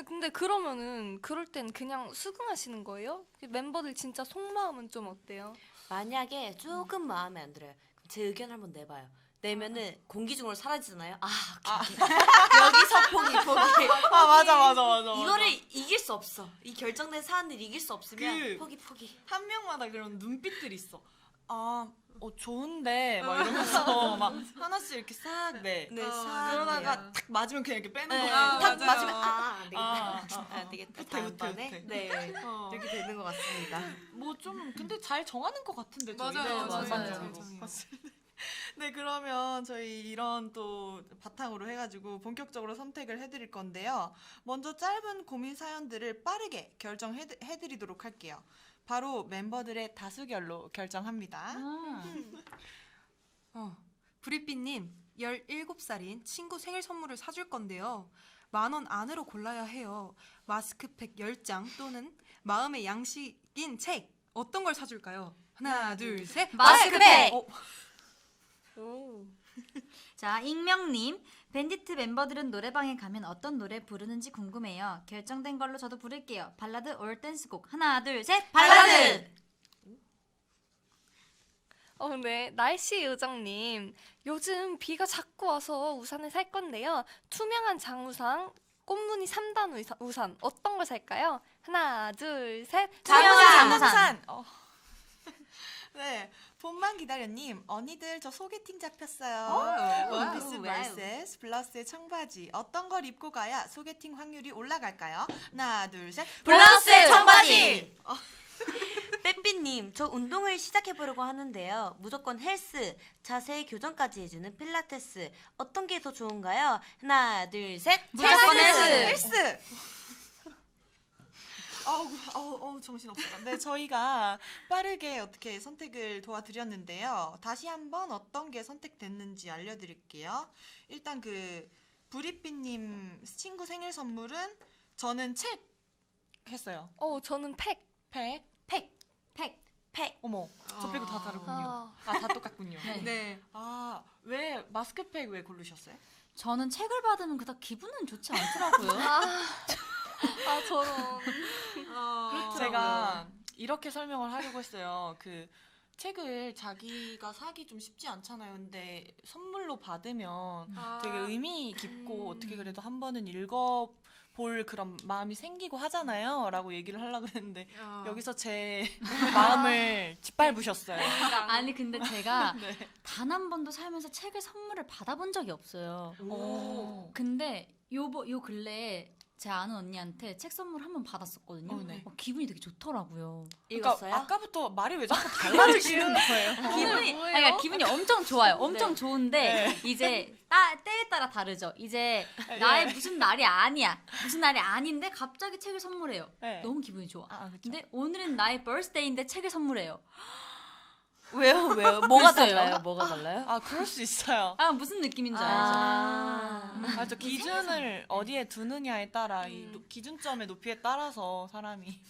근데 그러면은 그럴 땐 그냥 수긍하시는 거예요? 멤버들 진짜 속마음은 좀 어때요? 만약에 조금 마음에 안 들어요. 그럼 제 의견 한번 내봐요. 내면은 공기 중으로 사라지잖아요. 오케이. 여기서 포기. 맞아. 이거를 이길 수 없어. 이 결정된 사안을 이길 수 없으면 포기. 한 명마다 그런 눈빛들이 있어. 좋은데 막 이러면서 막 하나씩 이렇게 싹 내. 그러다가 탁 맞으면 그냥 이렇게 빼는 거야. 탁 맞아요. 맞으면 안 되겠다. 안 되겠다. 다음번에. 후퇴. 네. 이렇게 되는 것 같습니다. 뭐 좀 근데 잘 정하는 것 같은데 저희. 맞아요. 맞아요. 맞아요. 네, 그러면 저희 이런 또 바탕으로 해가지고 본격적으로 선택을 해드릴 건데요. 먼저 짧은 고민 사연들을 빠르게 결정해드리도록 할게요. 바로 멤버들의 다수결로 결정합니다. 브리삐님 17살인 친구 생일 선물을 사줄 건데요. 10,000원 안으로 골라야 해요. 마스크팩 10장 또는 마음의 양식인 책. 어떤 걸 사줄까요? 하나, 둘, 셋. 마스크팩! 자, 익명님. 밴디트 멤버들은 노래방에 가면 어떤 노래 부르는지 궁금해요. 결정된 걸로 저도 부를게요. 발라드 올 댄스곡. 하나, 둘, 셋. 발라드! 네. 날씨 요정님. 요즘 비가 자꾸 와서 우산을 살 건데요. 투명한 장우산, 꽃무늬 3단 우산. 어떤 걸 살까요? 하나, 둘, 셋. 장우산! 네, 봄만 기다려님. 언니들 저 소개팅 잡혔어요. 원피스 vs 블라우스의 청바지. 어떤 걸 입고 가야 소개팅 확률이 올라갈까요? 하나, 둘, 셋. 블라우스의 청바지! 빼삐님, 저 운동을 시작해보려고 하는데요. 무조건 헬스, 자세 교정까지 해주는 필라테스. 어떤 게 더 좋은가요? 하나, 둘, 셋. 무조건 헬스! 정신없어. 네, 저희가 빠르게 어떻게 선택을 도와드렸는데요. 다시 한번 어떤 게 선택됐는지 알려드릴게요. 일단 부리삐님 친구 생일 선물은 저는 책 했어요. 저는 팩. 팩. 팩. 어머, 저 빼고 다 다르군요. 아. 다 똑같군요. 네. 왜 마스크팩 왜 고르셨어요? 저는 책을 받으면 그닥 기분은 좋지 않더라고요. 저런. 제가 이렇게 설명을 하려고 했어요. 그 책을 자기가 사기 좀 쉽지 않잖아요. 근데 선물로 받으면 되게 의미 깊고 어떻게 그래도 한 번은 읽어볼 그런 마음이 생기고 하잖아요. 라고 얘기를 하려고 했는데 여기서 제 마음을 짓밟으셨어요. 아니 근데 제가 네. 단 한 번도 살면서 책을 선물을 받아본 적이 없어요. 오. 근데 요 근래에 제 아는 언니한테 책 선물 한 번 받았었거든요. 네. 기분이 되게 좋더라고요. 읽었어요? 그러니까 아까부터 말이 왜 자꾸 달라지시는 거예요? 그러니까 기분이 엄청 좋아요. 엄청 좋은데 이제 때에 따라 다르죠. 이제 나의 무슨 날이 아니야. 무슨 날이 아닌데 갑자기 책을 선물해요. 네. 너무 기분이 좋아. 그쵸. 근데 오늘은 나의 birthday인데 책을 선물해요. 왜요? 뭐가 글쎄요. 달라요? 뭐가 달라요? 그럴 수 있어요. 무슨 느낌인지 알죠. 저 기준을 어디에 두느냐에 따라 이 기준점의 높이에 따라서 사람이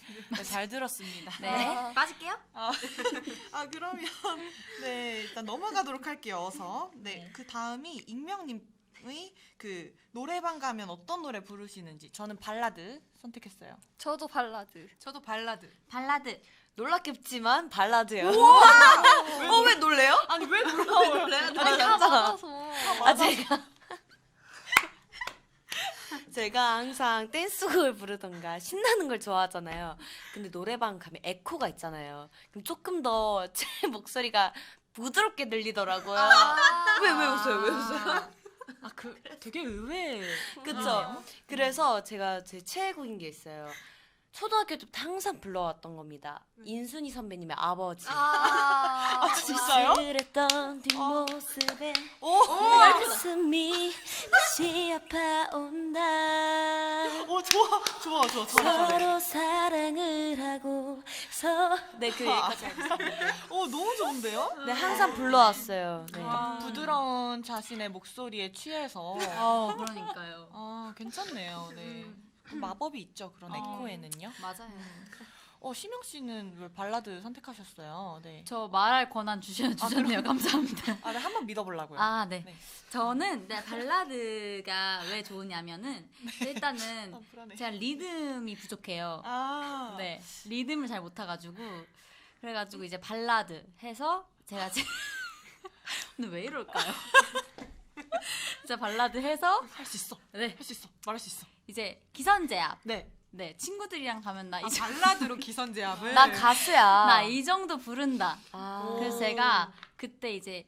잘 들었습니다. 네. 빠질게요. 그러면 네 일단 넘어가도록 할게요. 어서 그 다음이 익명님의 그 노래방 가면 어떤 노래 부르시는지 저는 발라드 선택했어요. 저도 발라드. 저도 발라드. 발라드. 놀랍겠지만 발라드요. 왜 놀래요? 아니 왜 놀라워요? 아니 다 맞아서. 제가 항상 댄스곡을 부르던가 신나는 걸 좋아하잖아요. 근데 노래방 가면 에코가 있잖아요. 그럼 조금 더 제 목소리가 부드럽게 들리더라고요. 왜 웃어요? 왜 웃어요? 되게 의외. 그쵸? 그래서 제가 제 최애곡인 게 있어요. 초등학교 때부터 항상 불러왔던 겁니다. 인순이 선배님의 아버지. 진짜요? 그랬던 뒷모습에 가슴이 다시 아파온다. 좋아. 서로 사랑을 하고서 그 얘기까지 하겠습니다. 너무 좋은데요? 네, 항상 불러왔어요. 네. 부드러운 자신의 목소리에 취해서. 그러니까요. 괜찮네요. 네. 그 마법이 있죠. 그런 에코에는요. 맞아요. 심영 씨는 왜 발라드 선택하셨어요? 네. 저 말할 권한 주셨네요. 감사합니다. 네, 한번 믿어보려고요. 네. 네. 저는 발라드가 왜 좋으냐면은 일단은 불안해. 제가 리듬이 부족해요. 네, 리듬을 잘 못 타가지고 그래가지고 이제 발라드 해서 제가 근데 왜 이럴까요? 진짜 발라드 해서 할 수 있어. 네, 할 수 있어. 말할 수 있어. 이제 기선제압. 네. 네, 친구들이랑 가면 나 발라드로 기선제압을. 나 가수야. 나 이 정도 부른다. 그래서 오. 제가 그때 이제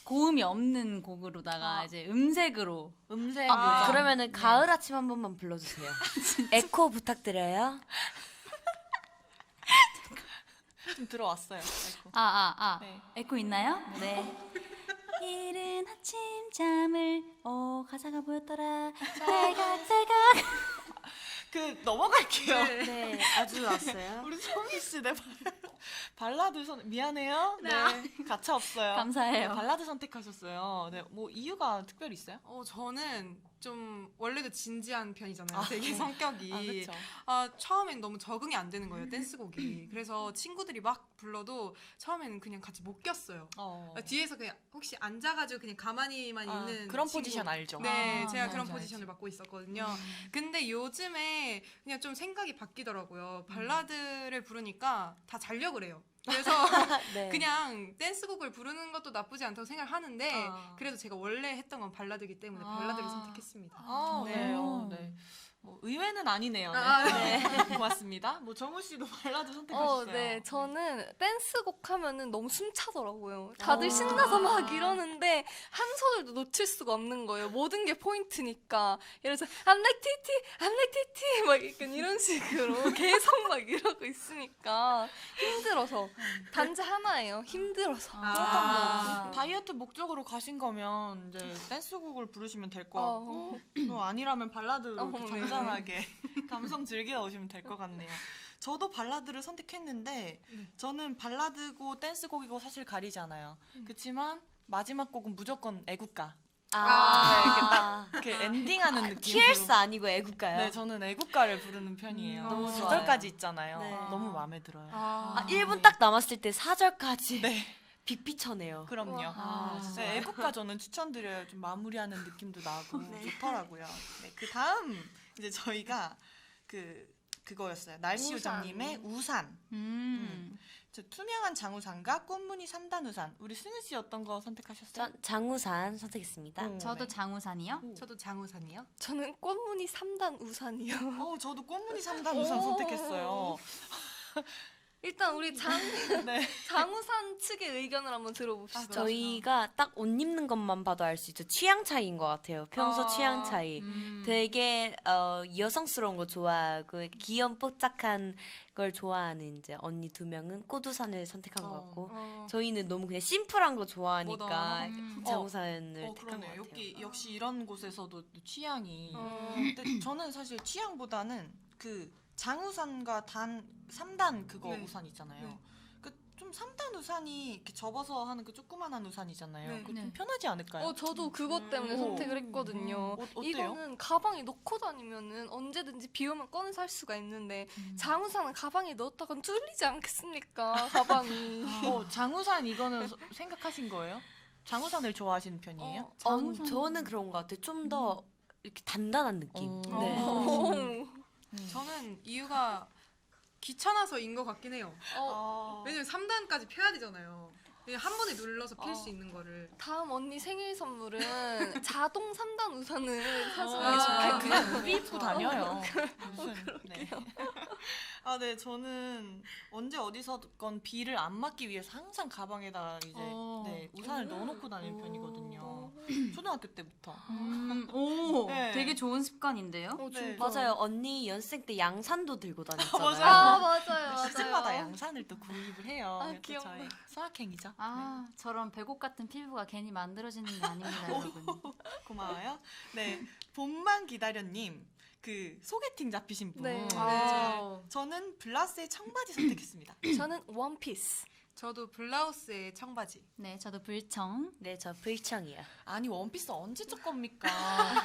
고음이 없는 곡으로다가 이제 음색으로 음색. 그러면은 가을 아침 한 번만 불러주세요. 에코 부탁드려요. 좀 들어왔어요. 에코. 네. 에코 있나요? 네. 이른 아침 잠을 가사가 뭐였더라? 딸깍딸깍. 넘어갈게요. 네, 아주 왔어요. 우리 소미 씨, 발라드 미안해요. 네, 가차 없어요. 감사해요. 네, 발라드 선택하셨어요. 네, 뭐 이유가 특별히 있어요? 저는 좀 원래도 진지한 편이잖아요. 되게 네. 성격이. 그렇죠. 처음엔 너무 적응이 안 되는 거예요, 댄스곡이. 그래서 친구들이 막 불러도 처음에는 그냥 같이 못 꼈어요. 뒤에서 그냥 혹시 앉아가지고 그냥 가만히만 있는 그런 친구. 포지션 알죠? 네, 제가 그런 알죠, 포지션을 맡고 있었거든요. 근데 요즘에 그냥 좀 생각이 바뀌더라고요. 발라드를 부르니까 다 자려고 그래요. 그래서 네. 그냥 댄스곡을 부르는 것도 나쁘지 않다고 생각하는데 그래도 제가 원래 했던 건 발라드이기 때문에 발라드를 선택했습니다. 네. 뭐 의외는 아니네요. 네. 고맙습니다. 뭐 정우 씨도 발라드 선택하셨어요. 네, 저는 댄스곡 하면은 너무 숨차더라고요. 다들 신나서 막 이러는데 한 소절도 놓칠 수가 없는 거예요. 모든 게 포인트니까. 예를 들어서 I'm like TT, I'm like TT 막 약간 이런 식으로 계속 막 이러고 있으니까 힘들어서 단지 하나예요. 힘들어서. 다이어트 목적으로 가신 거면 이제 댄스곡을 부르시면 될 것 같고 또 아니라면 발라드로 이렇게 잔잔하게 감성 즐겨 오시면 될 것 같네요. 저도 발라드를 선택했는데 저는 발라드고 댄스곡이고 사실 가리지 않아요. 그렇지만 마지막 곡은 무조건 애국가. 이렇게 딱 그 엔딩하는 느낌으로. 티얼스 아니고 애국가요? 네, 저는 애국가를 부르는 편이에요. 너무 좋아요. 4절까지 있잖아요. 네. 너무 마음에 들어요. 1분 딱 남았을 때 4절까지 네. 빅피처네요. 그럼요. 진짜. 네, 애국가 저는 추천드려요. 좀 마무리하는 느낌도 나고 좋더라고요. 네, 그 다음 이제 저희가 그거였어요. 날씨 요정님의 우산. 저 투명한 장우산과 꽃무늬 3단 우산. 우리 승우 씨 어떤 거 선택하셨어요? 장우산 선택했습니다. 저도 장우산이요. 저도 장우산이요. 저는 꽃무늬 3단 우산이요. 저도 꽃무늬 3단 우산 선택했어요. 일단 우리 네. 장우산 측의 의견을 한번 들어봅시다. 저희가 딱 옷 입는 것만 봐도 알 수 있죠. 취향 차이인 것 같아요. 평소 취향 차이. 되게 여성스러운 거 좋아하고 귀염뽀짝한 걸 좋아하는 이제 언니 2명은 꽃우산을 선택한 것 같고 저희는 너무 그냥 심플한 거 좋아하니까 장우산을 택한 것 그러네요. 같아요. 여기 역시 이런 곳에서도 또 취향이. 근데 저는 사실 취향보다는 그 장우산과 3단 그거 네. 우산 있잖아요. 네. 좀 3단 우산이 이렇게 접어서 하는 그 조그만한 우산이잖아요. 네. 그거 좀 네. 편하지 않을까요? 저도 그것 때문에 선택을 했거든요. 어때요? 이거는 가방에 넣고 다니면은 언제든지 비 오면 꺼내서 할 수가 있는데 장우산은 가방에 넣었다간 뚫리지 않겠습니까? 가방이. 장우산 이거는 생각하신 거예요? 장우산을 좋아하시는 편이에요? 저는 그런 것 같아요. 좀 더 이렇게 단단한 느낌. 네. 저는 이유가 귀찮아서인 것 같긴 해요. 왜냐면 3단까지 펴야 되잖아요. 그냥 한 번에 눌러서 필 수 있는 거를. 다음 언니 생일 선물은 자동 3단 우산을 사주면 좋겠네요. 그냥 우리 입고 다녀요. 무슨, 네. 네, 저는 언제 어디서건 비를 안 맞기 위해서 항상 가방에다 이제 우산을 넣어놓고 다니는 편이거든요. 초등학교 때부터. 오, 네. 되게 좋은 습관인데요. 네. 맞아요. 언니 연습생 때 양산도 들고 다녔잖아요. 맞아요. 시즌마다 양산을 또 구입을 해요. 그게 또 귀엽네. 저희 수학행이죠. 저런 백옥 같은 피부가 괜히 만들어지는 게 아닙니다, 여러분. 고마워요. 네, 봄만 기다려님. 그 소개팅 잡히신 분. 네. 저는 블라스의 청바지 선택했습니다. 저는 원피스. 저도 블라우스에 청바지. 네, 저도 불청. 네, 저 불청이요. 아니 원피스 언제적 겁니까?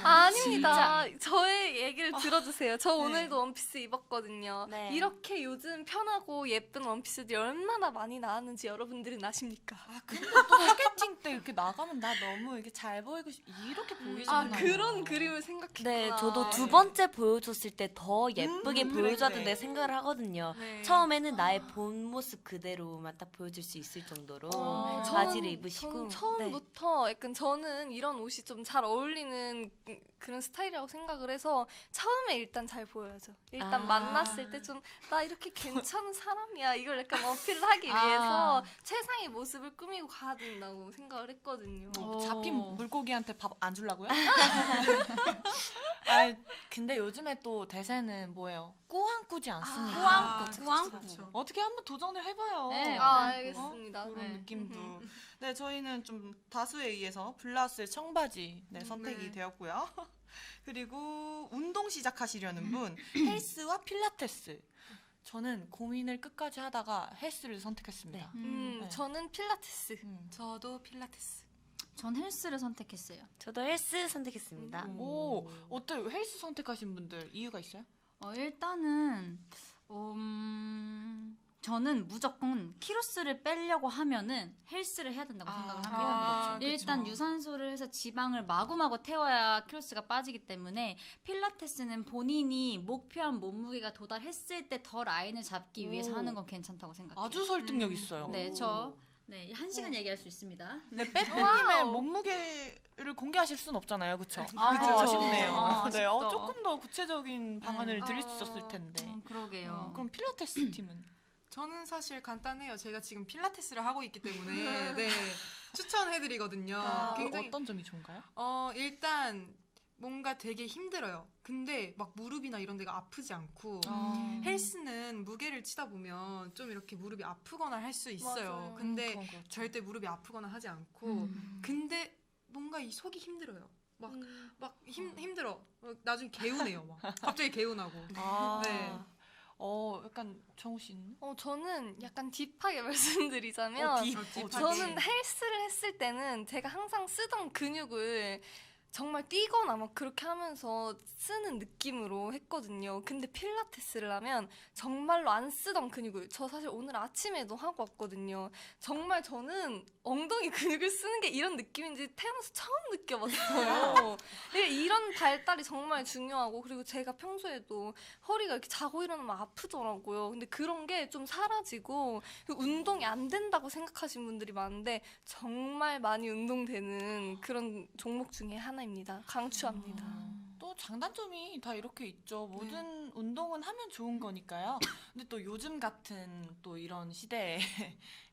아닙니다. 저의 얘기를 들어주세요. 저 오늘도 원피스 입었거든요. 네. 이렇게 요즘 편하고 예쁜 원피스들이 얼마나 많이 나왔는지 여러분들은 아십니까? 근데 또 소개팅 때 이렇게 나가면 나 너무 이렇게 잘 보이고 이렇게 보이잖아요. 그런 그림을 생각했구나. 네, 저도 2번째 보여줬을 때 더 예쁘게 보여줘야 그래. 된다고 생각을 하거든요. 네. 처음에는 나의 본 모습 그대로만 딱 보여줄 수 있을 정도로 바지를 입으시고. 저는 처음부터 약간 저는 이런 옷이 좀 잘 어울리는 그런 스타일이라고 생각을 해서 처음에 일단 잘 보여야죠. 일단 만났을 때 좀 나 이렇게 괜찮은 사람이야 이걸 약간 어필을 하기 위해서 최상의 모습을 꾸미고 가야 된다고 생각을 했거든요. 잡힌 물고기한테 밥 안 주려고요? 근데 요즘에 또 대세는 뭐예요? 꾸안꾸지 않습니까? 꾸안꾸. 어떻게 한번 도전을 해봐요. 네. 알겠습니다. 그런 네. 느낌도. 네, 저희는 좀 다수에 의해서 블라우스의 청바지 선택이 네. 되었고요. 그리고 운동 시작하시려는 분 헬스와 필라테스. 저는 고민을 끝까지 하다가 헬스를 선택했습니다. 네. 저는 필라테스. 저도 필라테스. 전 헬스를 선택했어요. 저도 헬스 선택했습니다. 오, 어때요? 헬스 선택하신 분들 이유가 있어요? 일단은 저는 무조건 키로수를 빼려고 하면은 헬스를 해야 된다고 생각을 합니다. 일단 유산소를 해서 지방을 마구마구 태워야 키로수가 빠지기 때문에 필라테스는 본인이 목표한 몸무게가 도달했을 때 더 라인을 잡기 위해서 하는 건 괜찮다고 생각해요. 아주 설득력 있어요. 네, 네, 1시간 얘기할 수 있습니다. 네, 빼빼님의 몸무게를 공개하실 순 없잖아요, 그렇죠? 그쵸. 아쉽네요. 네, 아쉽다. 조금 더 구체적인 방안을 드릴 수 있었을 텐데. 그러게요. 그럼 필라테스 팀은? 저는 사실 간단해요. 제가 지금 필라테스를 하고 있기 때문에 추천해드리거든요. 굉장히 어떤 점이 좋은가요? 일단 뭔가 되게 힘들어요. 근데 막 무릎이나 이런 데가 아프지 않고 헬스는 무게를 치다 보면 좀 이렇게 무릎이 아프거나 할 수 있어요. 맞아요. 근데 그건 그렇죠. 절대 무릎이 아프거나 하지 않고 근데 뭔가 이 속이 힘들어요. 막 힘들어. 나중에 개운해요. 막 갑자기 개운하고. 네. 약간 정우 씨는? 저는 약간 딥하게 말씀드리자면 딥. 저는 헬스를 했을 때는 제가 항상 쓰던 근육을 정말 뛰거나 막 그렇게 하면서 쓰는 느낌으로 했거든요. 근데 필라테스를 하면 정말로 안 쓰던 근육을, 저 사실 오늘 아침에도 하고 왔거든요. 정말 저는 엉덩이 근육을 쓰는 게 이런 느낌인지 태어나서 처음 느껴봤어요. 이런 발달이 정말 중요하고, 그리고 제가 평소에도 허리가 이렇게 자고 일어나면 아프더라고요. 근데 그런 게 좀 사라지고, 운동이 안 된다고 생각하시는 분들이 많은데 정말 많이 운동되는 그런 종목 중에 하나입니다. 강추합니다. 또 장단점이 다 이렇게 있죠. 모든 운동은 하면 좋은 거니까요. 근데 또 요즘 같은 또 이런 시대에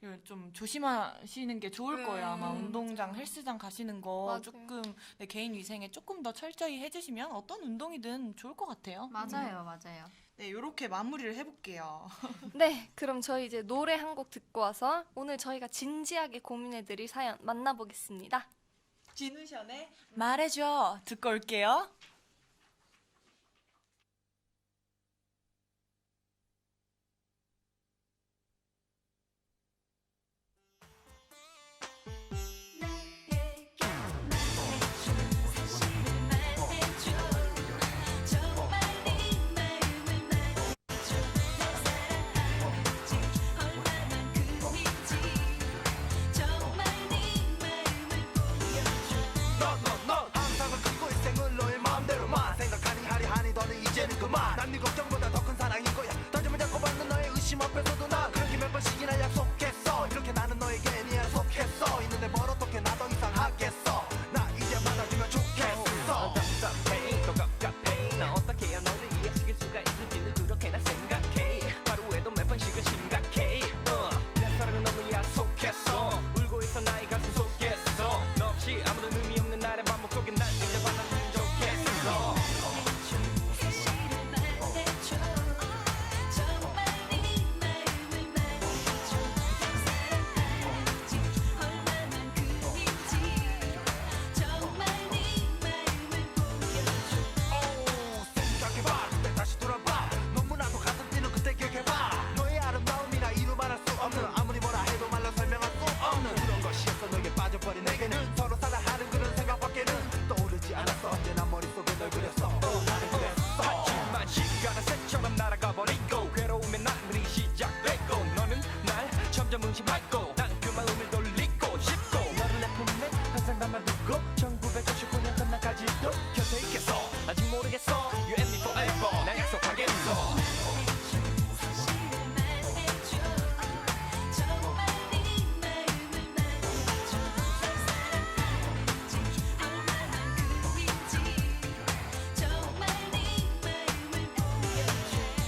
이걸 좀 조심하시는 게 좋을 거예요. 아마 운동장, 헬스장 가시는 거 맞아요. 조금 내 개인 위생에 조금 더 철저히 해주시면 어떤 운동이든 좋을 것 같아요. 맞아요, 맞아요. 네, 이렇게 마무리를 해볼게요. 네, 그럼 저희 이제 노래 한 곡 듣고 와서 오늘 저희가 진지하게 고민해드릴 사연 만나보겠습니다. 진우션의 말해줘 듣고 올게요. 넌 항상은 그리고 일생을 너의 마음대로만 생각하니 하리하니 너는 이제는 그만 난 네 걱정보다 더 큰 사랑인 거야 던짐을 잡고 받는 너의 의심 앞에서도 나 그렇게 몇 번씩이나 약속했어 이렇게 나는 너에게 네 약속했어 있는데 뭘 어떻게 나 더 이상 하겠어 나 이제 받아주면 좋겠어 답답해 더 갑갑해 나 어떻게 해야 너를 이해시킬 수가 있을지는 그렇게나 생각해 하루에도 몇 번씩은 심각해 내 사랑은 너무 약속했어 울고 있어 나의 가슴 속에서 너 없이 아무런 의미 없는 날의 반복 속에 난 이제 받아주면 좋겠어 생각해봐 그때 다시 돌아봐 너무나도 가슴 뛰는 그때 기억해봐 너의 아름다움이나 이루 말할 수 없는 아무리 뭐라 해도 말로 설명할 수 없는 그런 것이었어 너에게 빠져버린 내게는 서로 사랑하는 그런 생각밖에는 떠오르지 않았어 언제나 머릿속에 널 그렸어 나는 그랬어 하지만 시간은 새처럼 날아가 버리고 괴로움의 나날이 시작되고 너는 날 점점 의심하고 난 그 마음을 돌리고 싶고 너를 내 품에 항상 담아두고 1999년 끝나까지도 곁에 있겠어 아직 모르겠어 You and me forever 난 약속하겠어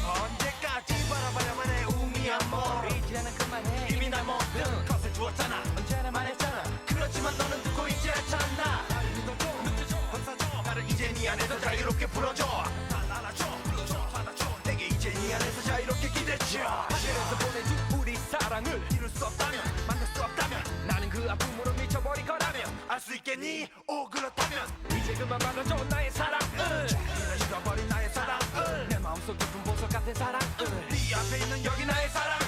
언제까지 바라봐야만 해 우미한 뭘 이제는 그만해 이미 날 먹든 컷을 주었잖아 언제나 말했잖아 그렇지만 너는 듣고 있지 않잖아 나를 믿어줘 느껴줘 감싸줘 나를 이제 네 안에서 자유롭게 풀어줘 날 안아줘 불러줘 받아줘 내게 이제 네 안에서 자유롭게 기대줘 하늘에서 보내준 우리 사랑을 이룰 수 없다면 만날 수 없다면 나는 그 아픔으로 미쳐버릴 거라면 알 수 있겠니? 오 그렇다면 이제 그만 받아줘 나의 사랑을 네가 잃어버린 나의 사랑을 내 마음속 깊은 보석 같은 사랑을 네 앞에 있는 여기 나의 사랑을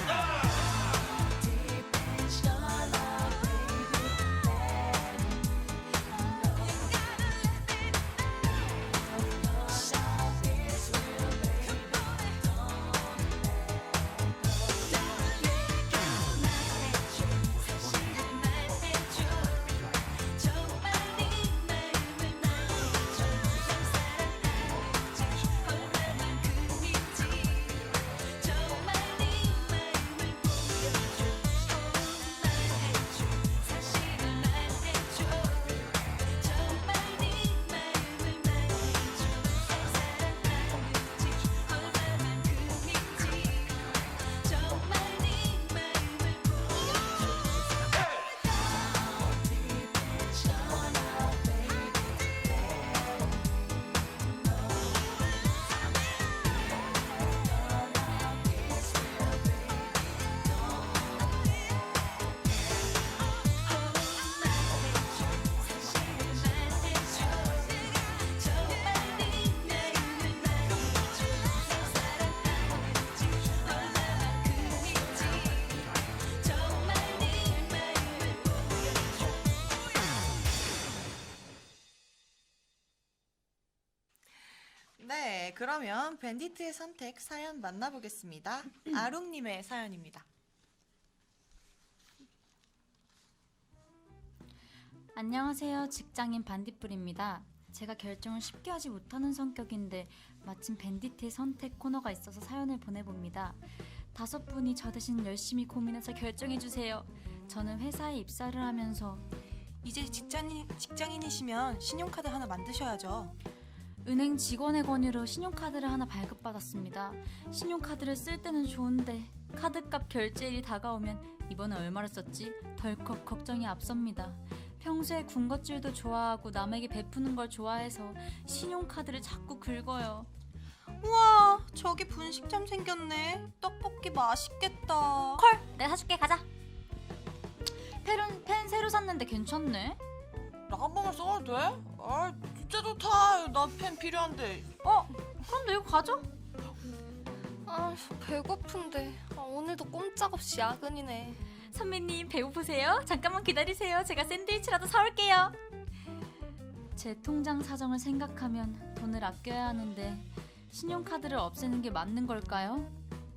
네, 그러면 밴디트의 선택 사연 만나보겠습니다. 아룽님의 사연입니다. 안녕하세요. 직장인 반딧불입니다. 제가 결정을 쉽게 하지 못하는 성격인데 마침 밴디트의 선택 코너가 있어서 사연을 보내봅니다. 5분이 저 대신 열심히 고민해서 결정해주세요. 저는 회사에 입사를 하면서 이제 직장인이시면 신용카드 하나 만드셔야죠. 은행 직원의 권유로 신용카드를 하나 발급받았습니다. 신용카드를 쓸 때는 좋은데 카드값 결제일이 다가오면 이번에 얼마를 썼지? 덜컥 걱정이 앞섭니다. 평소에 군것질도 좋아하고 남에게 베푸는 걸 좋아해서 신용카드를 자꾸 긁어요. 우와, 저기 분식점 생겼네. 떡볶이 맛있겠다. 콜! 내가 사줄게. 가자. 펜 새로 샀는데 괜찮네. 나 한 번만 써도 돼? 아, 진짜 좋다. 나 펜 필요한데. 그럼 너 이거 가져. 아, 배고픈데. 오늘도 꼼짝없이 야근이네. 선배님 배고프세요? 잠깐만 기다리세요. 제가 샌드위치라도 사올게요. 제 통장 사정을 생각하면 돈을 아껴야 하는데 신용카드를 없애는 게 맞는 걸까요?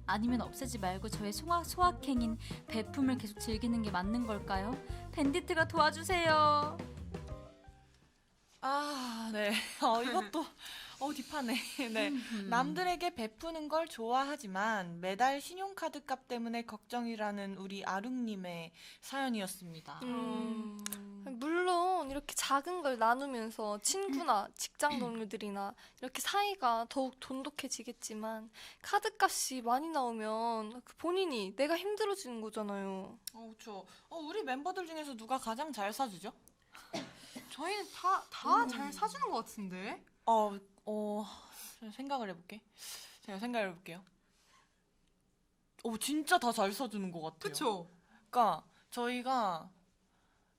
아니면 없애지 말고 저의 소확행인 베품을 계속 즐기는 게 맞는 걸까요? 밴디트가 도와주세요. 아, 네. 이것도 딥하네. 네. 남들에게 베푸는 걸 좋아하지만 매달 신용카드 값 때문에 걱정이라는 우리 아룽님의 사연이었습니다. 물론 이렇게 작은 걸 나누면서 친구나 직장 동료들이나 이렇게 사이가 더욱 돈독해지겠지만 카드값이 많이 나오면 본인이 내가 힘들어지는 거잖아요. 그렇죠. 우리 member들 중에서 누가 가장 잘 사주죠? 저희는 다 잘 사주는 것 같은데. 제가 생각을 해볼게요. 진짜 다 잘 사주는 것 같아요. 그쵸? 그러니까 저희가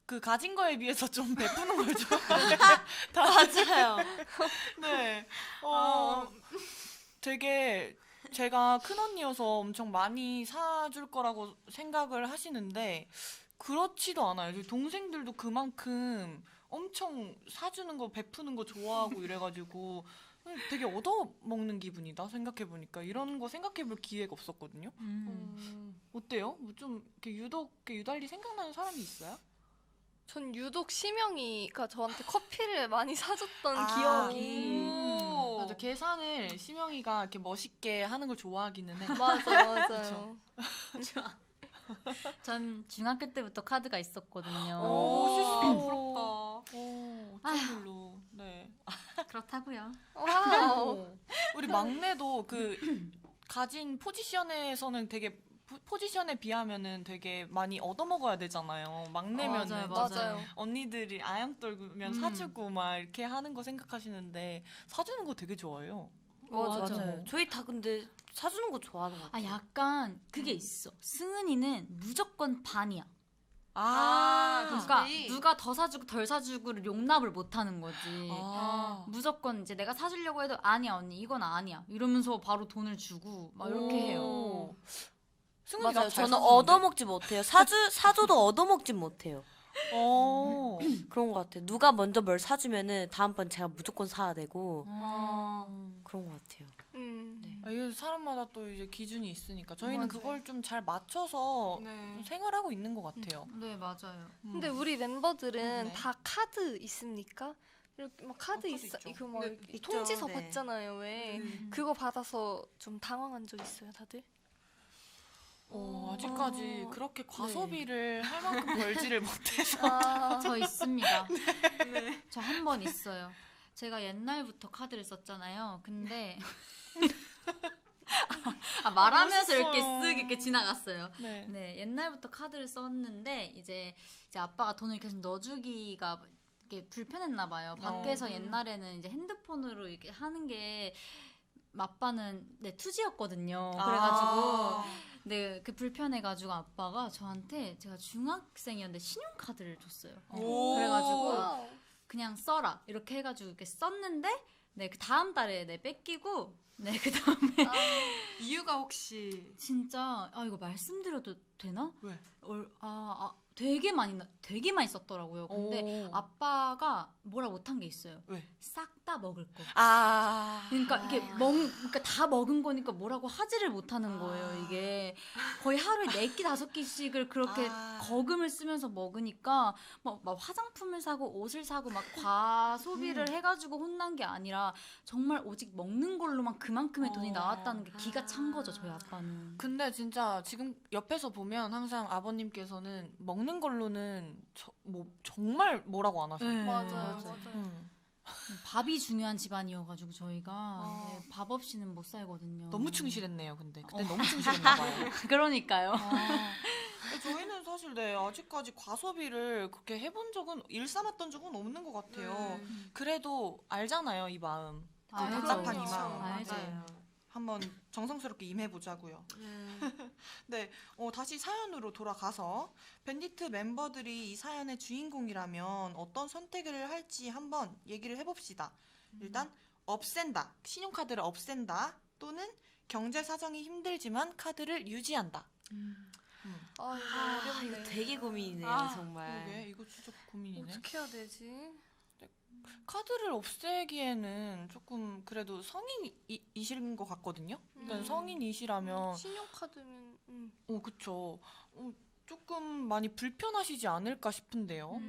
그 가진 거에 비해서 좀 베푸는 걸 좋아해요. 맞아요. 네. 되게 제가 큰 언니여서 엄청 많이 사줄 거라고 생각을 하시는데 그렇지도 않아요. 저희 동생들도 그만큼 엄청 사주는 거 베푸는 거 좋아하고 이래가지고 되게 얻어먹는 기분이다 생각해보니까. 이런 거 생각해볼 기회가 없었거든요. 어때요? 뭐 좀 이렇게 유독 유달리 생각나는 사람이 있어요? 전 유독 심영이가 저한테 커피를 많이 사줬던 기억이. 맞아, 계산을 심영이가 이렇게 멋있게 하는 걸 좋아하기는 해. 맞아요. 전 중학교 때부터 카드가 있었거든요. 실수 부럽다. 어떤 걸로? 네. 그렇다고요. 와우. 우리 막내도 그 가진 포지션에서는 되게 포지션에 비하면은 되게 많이 얻어먹어야 되잖아요. 막내면은 맞아요. 언니들이 아양 떨구면 사주고 막 이렇게 하는 거 생각하시는데 사주는 거 되게 좋아해요. 맞아요. 저희 다 근데 사주는 거 좋아하는 것 같아요. 약간 그게 있어. 승은이는 무조건 반이야. 그러니까 그러니까 누가 더 사주고 덜 사주고를 용납을 못 하는 거지. 무조건 이제 내가 사주려고 해도 아니야 언니 이건 아니야 이러면서 바로 돈을 주고 막 이렇게 해요. 맞아요. 저는 얻어먹지 못해요. 사줘도 얻어먹지 못해요. 그런 것 같아요. 누가 먼저 뭘 사주면은 다음번 제가 무조건 사야 되고 그런 것 같아요. 이게 사람마다 또 이제 기준이 있으니까 저희는 그걸 좀 잘 맞춰서 좀 생활하고 있는 것 같아요. 네 맞아요. 근데 우리 멤버들은 네. 다 카드 있습니까? 이렇게 막 카드 있어. 이거 막 있죠. 통지서 네. 받잖아요. 왜? 그거 받아서 좀 당황한 적 있어요, 다들? 아직까지 그렇게 과소비를 할 만큼 벌지를 못해서. 저 있습니다. 저 한 번 있어요. 제가 옛날부터 카드를 썼잖아요. 근데 말하면서 이렇게 쓱 이렇게 지나갔어요. 네, 옛날부터 카드를 썼는데 이제 아빠가 돈을 계속 넣어주기가 이렇게 불편했나 봐요. 밖에서 옛날에는 이제 핸드폰으로 이렇게 하는 게 아빠는 투지였거든요. 그래가지고 그 불편해가지고 아빠가 저한테 제가 중학생이었는데 신용카드를 줬어요. 그래가지고 그냥 써라 이렇게 해가지고 이렇게 썼는데 그 다음 달에 뺏기고 그 다음에 이유가 혹시 진짜 이거 말씀드려도 되나? 왜? 되게 많이 썼더라고요. 근데 오. 아빠가 뭐라 못한 게 있어요. 왜? 싹 다 먹을 거. 아. 그러니까 그러니까 다 먹은 거니까 뭐라고 하지를 못하는 거예요. 이게 거의 하루에 4끼 5끼씩을 그렇게 거금을 쓰면서 먹으니까 막 화장품을 사고 옷을 사고 막 과소비를 해가지고 혼난 게 아니라 정말 오직 먹는 걸로만 그만큼의 돈이 나왔다는 게 기가 찬 거죠, 저희 아빠는. 근데 진짜 지금 옆에서 보면 항상 아버님께서는 먹는 걸로는 정말 뭐라고 안 하셔요. 네. 맞아요. 밥이 중요한 집안이어가지고 저희가 네, 밥 없이는 못 살거든요. 너무 충실했네요, 근데. 그때 너무 충실했나 봐요. 그러니까요. 저희는 사실 아직까지 과소비를 그렇게 해본 적은 일삼았던 적은 없는 것 같아요. 그래도 알잖아요, 이 마음. 알죠. 답답한 이 그렇죠. 마음. 알죠. 네. 한번 정성스럽게 임해보자고요. 네, 다시 사연으로 돌아가서 밴디트 멤버들이 이 사연의 주인공이라면 어떤 선택을 할지 한번 얘기를 해봅시다. 일단 없앤다, 신용카드를 없앤다, 또는 경제 사정이 힘들지만 카드를 유지한다. 이거 되게 고민이네요, 정말. 그러게, 이거 진짜 고민이네. 어떻게 해야 되지? 카드를 없애기에는 조금 그래도 성인이신 것 같거든요. 그러니까 성인이시라면 신용카드는 그쵸. 조금 많이 불편하시지 않을까 싶은데요.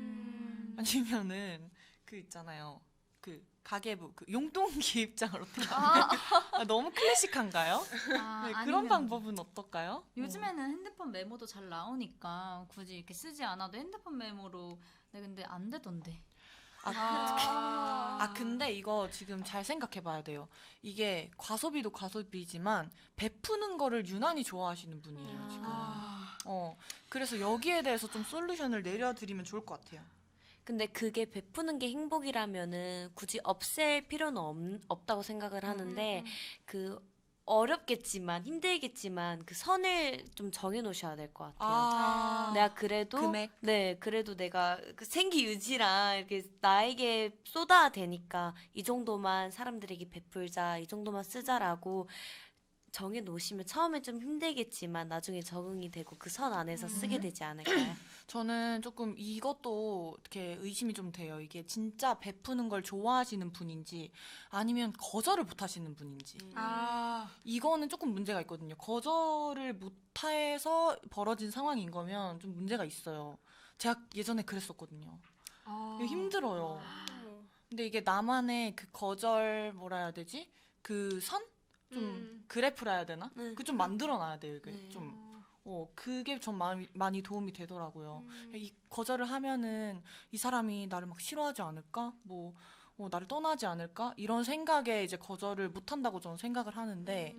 아니면은 그 있잖아요. 그 가계부 그 용돈 기입장을 어떻게 너무 클래식한가요? 네, 그런 아니면- 방법은 어떨까요? 요즘에는 핸드폰 메모도 잘 나오니까 굳이 이렇게 쓰지 않아도 핸드폰 메모로. 네, 근데 안 되던데. 근데 이거 지금 잘 생각해 봐야 돼요. 이게 과소비도 과소비지만 베푸는 거를 유난히 좋아하시는 분이에요, 지금. 그래서 여기에 대해서 좀 솔루션을 내려드리면 좋을 것 같아요. 근데 그게 베푸는 게 행복이라면은 굳이 없앨 필요는 없다고 생각을 하는데 그 어렵겠지만 힘들겠지만 그 선을 좀 정해 놓으셔야 될 것 같아요. 내가 그래도 금액? 그래도 내가 그 생기 유지랑 이렇게 나에게 쏟아야 되니까 이 정도만 사람들에게 베풀자, 이 정도만 쓰자라고 정해 놓으시면 처음엔 좀 힘들겠지만 나중에 적응이 되고 그 선 안에서 쓰게 되지 않을까요? 저는 조금 이것도 이렇게 의심이 좀 돼요. 이게 진짜 베푸는 걸 좋아하시는 분인지 아니면 거절을 못 하시는 분인지. 이거는 조금 문제가 있거든요. 거절을 못 해서 벌어진 상황인 거면 좀 문제가 있어요. 제가 예전에 그랬었거든요. 이거 힘들어요. 근데 이게 나만의 그 거절 뭐라 해야 되지? 그 선? 좀 그래프라 해야 되나? 그 좀 만들어놔야 돼요. 이게 좀. 그게 좀 많이 도움이 되더라고요. 이 거절을 하면은 이 사람이 나를 막 싫어하지 않을까? 나를 떠나지 않을까? 이런 생각에 이제 거절을 못 한다고 저는 생각을 하는데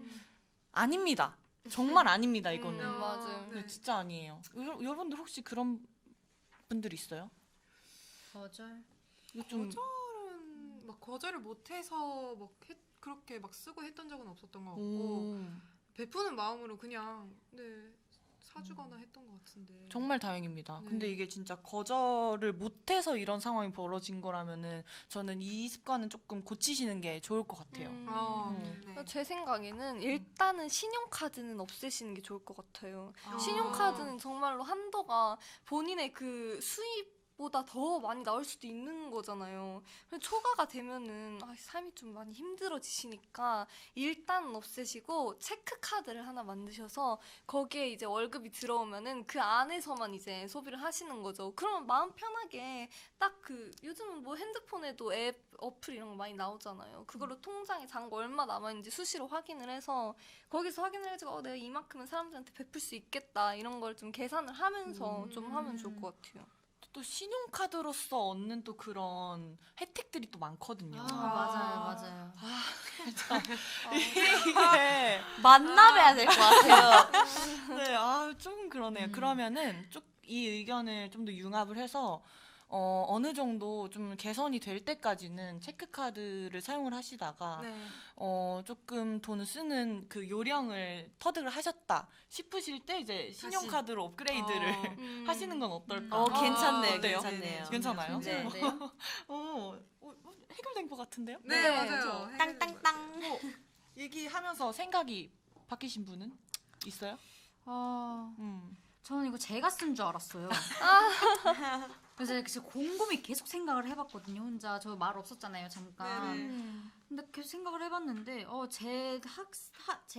아닙니다. 정말 아닙니다. 이거는. 맞아요. 네, 진짜 아니에요. 여러분들 혹시 그런 분들 있어요? 거절? 이거 좀 거절은 막 거절을 못해서 그렇게 막 쓰고 했던 적은 없었던 것 같고 베푸는 마음으로 그냥 사주거나 했던 것 같은데. 정말 다행입니다. 근데 이게 진짜 거절을 못해서 이런 상황이 벌어진 거라면은 저는 이 습관은 조금 고치시는 게 좋을 것 같아요. 제 생각에는 일단은 신용카드는 없애시는 게 좋을 것 같아요. 신용카드는 정말로 한도가 본인의 그 수입보다 더 많이 나올 수도 있는 거잖아요. 초과가 되면은 삶이 좀 많이 힘들어지시니까 일단은 없애시고 체크카드를 하나 만드셔서 거기에 이제 월급이 들어오면은 그 안에서만 이제 소비를 하시는 거죠. 그러면 마음 편하게 딱 요즘은 뭐 핸드폰에도 앱 어플 이런 거 많이 나오잖아요. 그걸로 통장에 잔고 얼마 남아있는지 수시로 확인을 해서 거기서 확인을 해가지고 내가 이만큼은 사람들한테 베풀 수 있겠다 이런 걸 좀 계산을 하면서 좀 하면 좋을 것 같아요. 또 신용카드로서 얻는 또 그런 혜택들이 또 많거든요. 맞아요. 이게 만나봐야 될 것 같아요. 네, 좀 그러네요. 그러면은 이 의견을 좀 더 융합을 해서 어느 정도 좀 개선이 될 때까지는 체크카드를 사용을 하시다가 조금 돈을 쓰는 그 요령을 터득을 하셨다 싶으실 때 이제 신용카드로 업그레이드를 하시는 건 어떨까? 괜찮네요. 어때요? 괜찮네요. 괜찮아요? 네. 해결된 것 같은데요? 네, 맞아요. 땅땅땅. 얘기하면서 생각이 바뀌신 분은 있어요? 저는 이거 제가 쓴 줄 알았어요. 그래서 진짜 곰곰이 계속 생각을 해봤거든요. 혼자 저 말 없었잖아요 잠깐. 근데 계속 생각을 해봤는데 제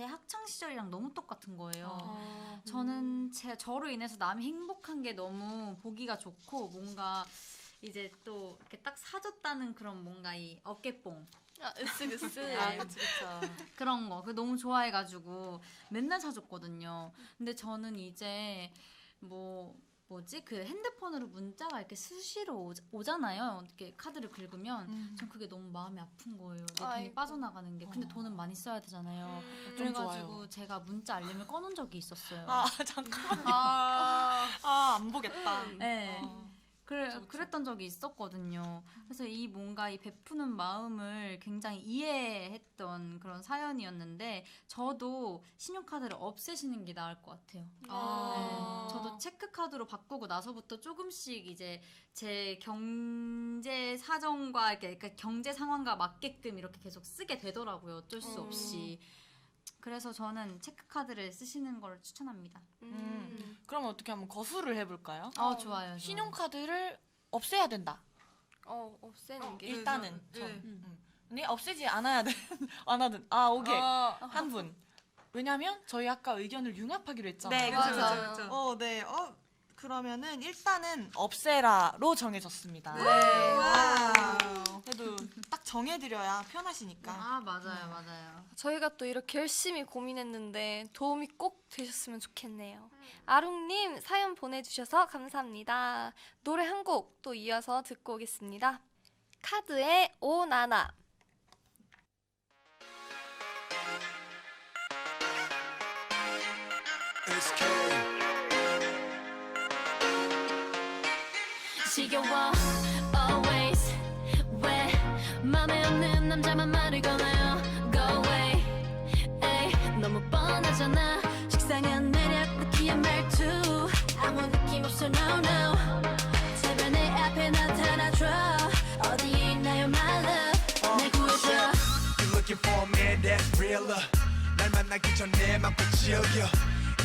학창 시절이랑 너무 똑같은 거예요. 저는 저로 인해서 남이 행복한 게 너무 보기가 좋고 뭔가 이제 또 이렇게 딱 사줬다는 그런 뭔가 이 어깨뽕. 으쓱으쓱. 그런 거 너무 좋아해가지고 맨날 사줬거든요. 근데 저는 이제 뭐지 그 핸드폰으로 문자가 이렇게 수시로 오잖아요. 이렇게 카드를 긁으면 전 그게 너무 마음이 아픈 거예요. 내 돈이 아이고. 빠져나가는 게. 근데 돈은 많이 써야 되잖아요. 좀 그래가지고 좋아요. 제가 문자 알림을 꺼놓은 적이 있었어요. 잠깐만요. 안 보겠다. 네. 그랬던 적이 있었거든요. 그래서 이 뭔가 이 베푸는 마음을 굉장히 이해했던 그런 사연이었는데 저도 신용카드를 없애시는 게 나을 것 같아요. 네. 저도 체크카드로 바꾸고 나서부터 조금씩 이제 제 경제 사정과 그러니까 경제 상황과 맞게끔 이렇게 계속 쓰게 되더라고요. 어쩔 수 없이. 그래서 저는 체크카드를 쓰시는 걸 추천합니다. 그러면 어떻게 한번 거수를 해볼까요? 좋아요. 신용카드를 없애야 된다. 없애는 게. 일단은 네. 전. 아니 없애지 않아야 돼. 오케이. 한 분. 왜냐면 저희 아까 의견을 융합하기로 했잖아요. 네, 맞아요. 네. 그러면은 일단은 없애라로 정해졌습니다. 그래도 딱 정해드려야 편하시니까. 맞아요. 저희가 또 이렇게 열심히 고민했는데 도움이 꼭 되셨으면 좋겠네요. 아룽님 사연 보내주셔서 감사합니다. 노래 한 곡 또 이어서 듣고 오겠습니다. 카드의 오나나. 지겨워 always 왜 맘에 없는 남자만 말을 거나요 go away 에이 너무 뻔하잖아 식상한 매력 느끼한 말투 아무 느낌 없어 no no 제발 내 앞에 나타나줘 어디에 있나요 my love 날 구해줘 You're looking for a man that's realer 날 만나기 전에 맘껏 즐겨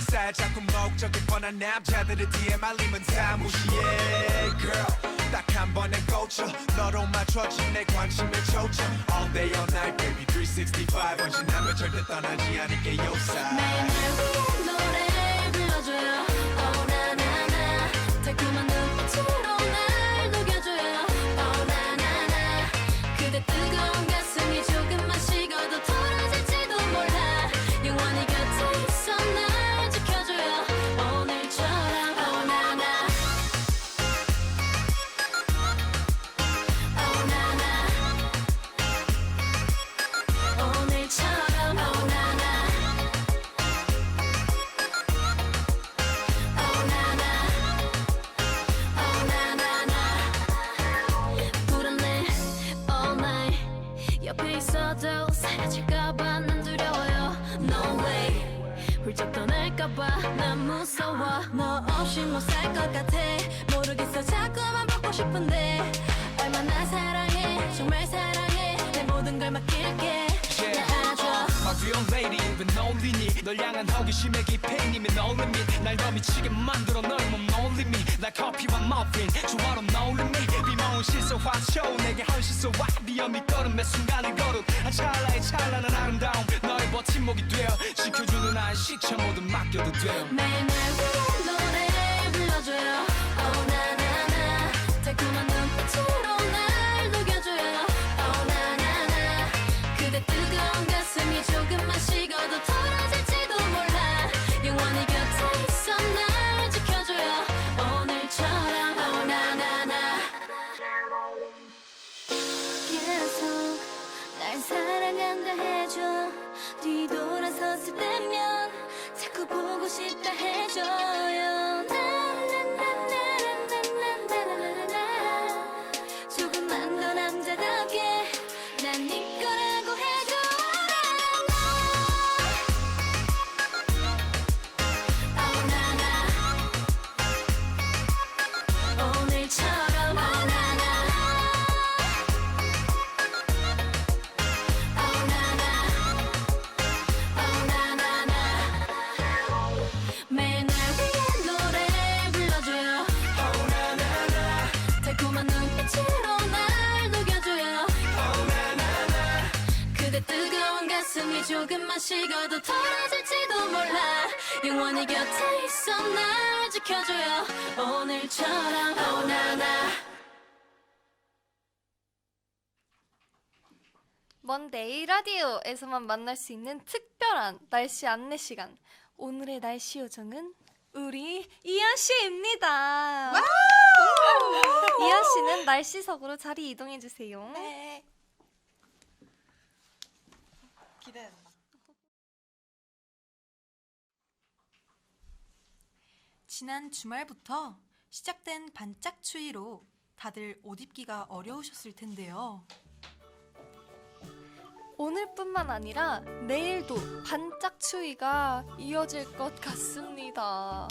살 자꾸 목적이 뻔한 남자들의 DM 알림은 다 무시해 girl 딱 한 번에 꽂혀 너로 맞춰진 내 관심을 쫓아 all day all night baby 365 헌신하며 절대 떠나지 않을게 요사 매일 날 위해 노래 불러줘요 oh na na na 달콤한 눈빛으로 날 녹여줘요 oh na na na 그대 뜨거운 가슴이 조금만 식어도 덜어질지도 몰라 영원히 곁에 있어 날 지켜줘요 오늘처럼 oh na na oh na na 오늘처럼 oh na na oh na na oh na na na 불안해 all night 옆에 있어도 사라질까봐 난 두려워요 no way 훌쩍 떠날까봐 난 무서워 너 없이 못 살 것 같아 모르겠어 자꾸만 보고 싶은데 얼마나 사랑해 정말 사랑해 내 모든 걸 맡길게 날 안아줘 My real lady 왜 놀리니 널 향한 호기심의 깊이님이 no limit 날 더 미치게 만들어 너의 몸 no limit 날 커피와 머핀 조화로 no limit 비모은 실소화 쇼 내게 헌신소와 위험이 걸음의 순간을 거룩 한 찰나의 찬란한 아름다움 너의 버팀목이 되어 지켜주는 나의 시체 모두 맡겨도 돼요 매일 날 위해 노래 불러줘요 oh na na na 달콤한 눈빛으로 날 녹여줘요 oh na na na 그대 뜨거운 가슴이 조금만 식어도 덜어질지도 몰라 영원히 곁에 있어 날 지켜줘요 오늘처럼 oh na na na 계속 날 사랑한다 해줘 뒤돌아섰을 때면 자꾸 보고 싶다 해줘요 나나나나나나나나나나 조금만 더 남자답게 난 네 거라고 해줘 oh na na 오늘처럼 oh na na oh na na oh na na na 매일 날 위해 노래 숨이 조금만 식어도 덜어질지도 몰라 영원히 곁에 있어 날 지켜줘요 오늘처럼 oh 나나 먼데이 라디오에서만 만날 수 있는 특별한 날씨 안내 시간. 오늘의 날씨 요정은 우리 이현 씨입니다. 이현 씨는 날씨석으로 자리 이동해 주세요. 네. 기대된다. 지난 주말부터 시작된 반짝 추위로 다들 옷 입기가 어려우셨을 텐데요. 오늘뿐만 아니라 내일도 반짝 추위가 이어질 것 같습니다.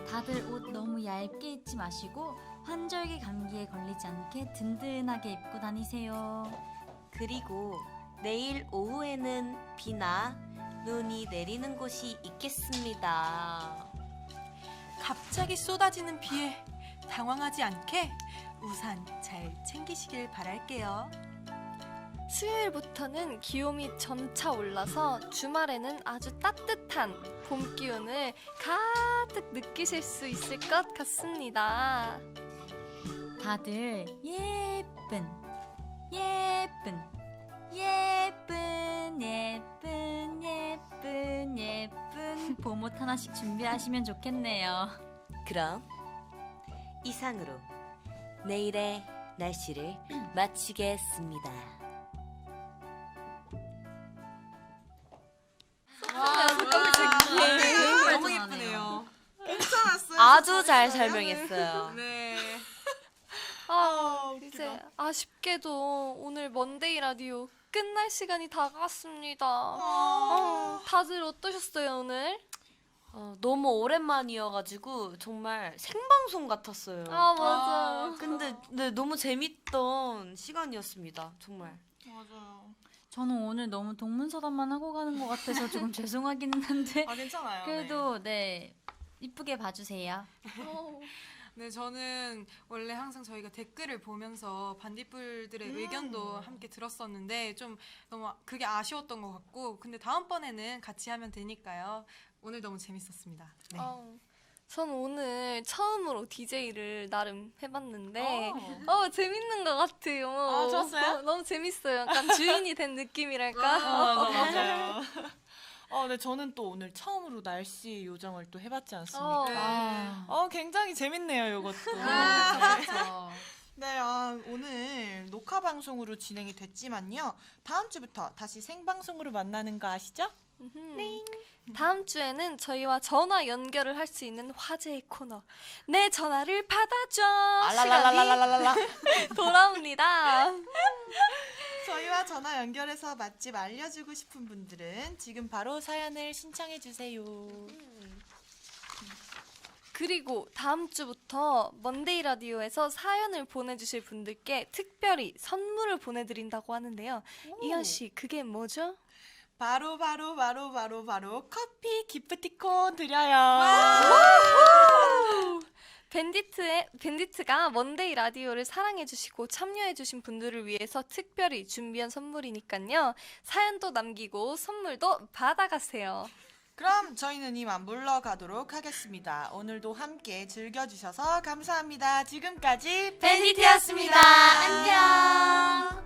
다들 옷 너무 얇게 입지 마시고 환절기 감기에 걸리지 않게 든든하게 입고 다니세요. 그리고 내일 오후에는 비나 눈이 내리는 곳이 있겠습니다. 갑자기 쏟아지는 비에 당황하지 않게 우산 잘 챙기시길 바랄게요. 수요일부터는 기온이 점차 올라서 주말에는 아주 따뜻한 봄 기운을 가득 느끼실 수 있을 것 같습니다. 다들 예쁜 봄옷 하나씩 준비하시면 좋겠네요. 그럼 이상으로 내일의 날씨를 마치겠습니다. 너무 예쁘네요. 괜찮았어요. 아주 잘 설명했어요. 네. 이제 아쉽게도 오늘 먼데이 라디오 끝날 시간이 다가왔습니다. 다들 어떠셨어요 오늘? 너무 오랜만이어가지고 정말 생방송 같았어요. 맞아. 근데 네, 너무 재밌던 시간이었습니다. 정말. 맞아요. 저는 오늘 너무 동문서답만 하고 가는 것 같아서 조금 죄송하기는 한데 괜찮아요. 그래도 네 이쁘게 봐주세요. 네, 저는 원래 항상 저희가 댓글을 보면서 반딧불들의 의견도 함께 들었었는데 좀 너무 그게 아쉬웠던 것 같고 근데 다음번에는 같이 하면 되니까요. 오늘 너무 재밌었습니다. 네. 전 오늘 처음으로 DJ를 나름 해봤는데 재밌는 것 같아요. 좋았어요? 너무 재밌어요. 약간 주인이 된 느낌이랄까? 맞아요. 네, 저는 또 오늘 처음으로 날씨 요정을 또 해봤지 않습니까? 굉장히 재밌네요, 이것도. 그렇죠. 네, 오늘 녹화 방송으로 진행이 됐지만요. 다음 주부터 다시 생방송으로 만나는 거 아시죠? 네. 다음 주에는 저희와 전화 연결을 할 수 있는 화제의 코너 내 전화를 받아줘 시간이 돌아옵니다. 저희와 전화 연결해서 맛집 알려주고 싶은 분들은 지금 바로 사연을 신청해 주세요. 그리고 다음 주부터 먼데이 라디오에서 사연을 보내주실 분들께 특별히 선물을 보내드린다고 하는데요. 이현 씨, 그게 뭐죠? 바로 커피 기프티콘 드려요. 밴디트가 먼데이 라디오를 사랑해주시고 참여해주신 분들을 위해서 특별히 준비한 선물이니까요. 사연도 남기고 선물도 받아가세요. 그럼 저희는 이만 물러가도록 하겠습니다. 오늘도 함께 즐겨주셔서 감사합니다. 지금까지 밴디트였습니다. 안녕.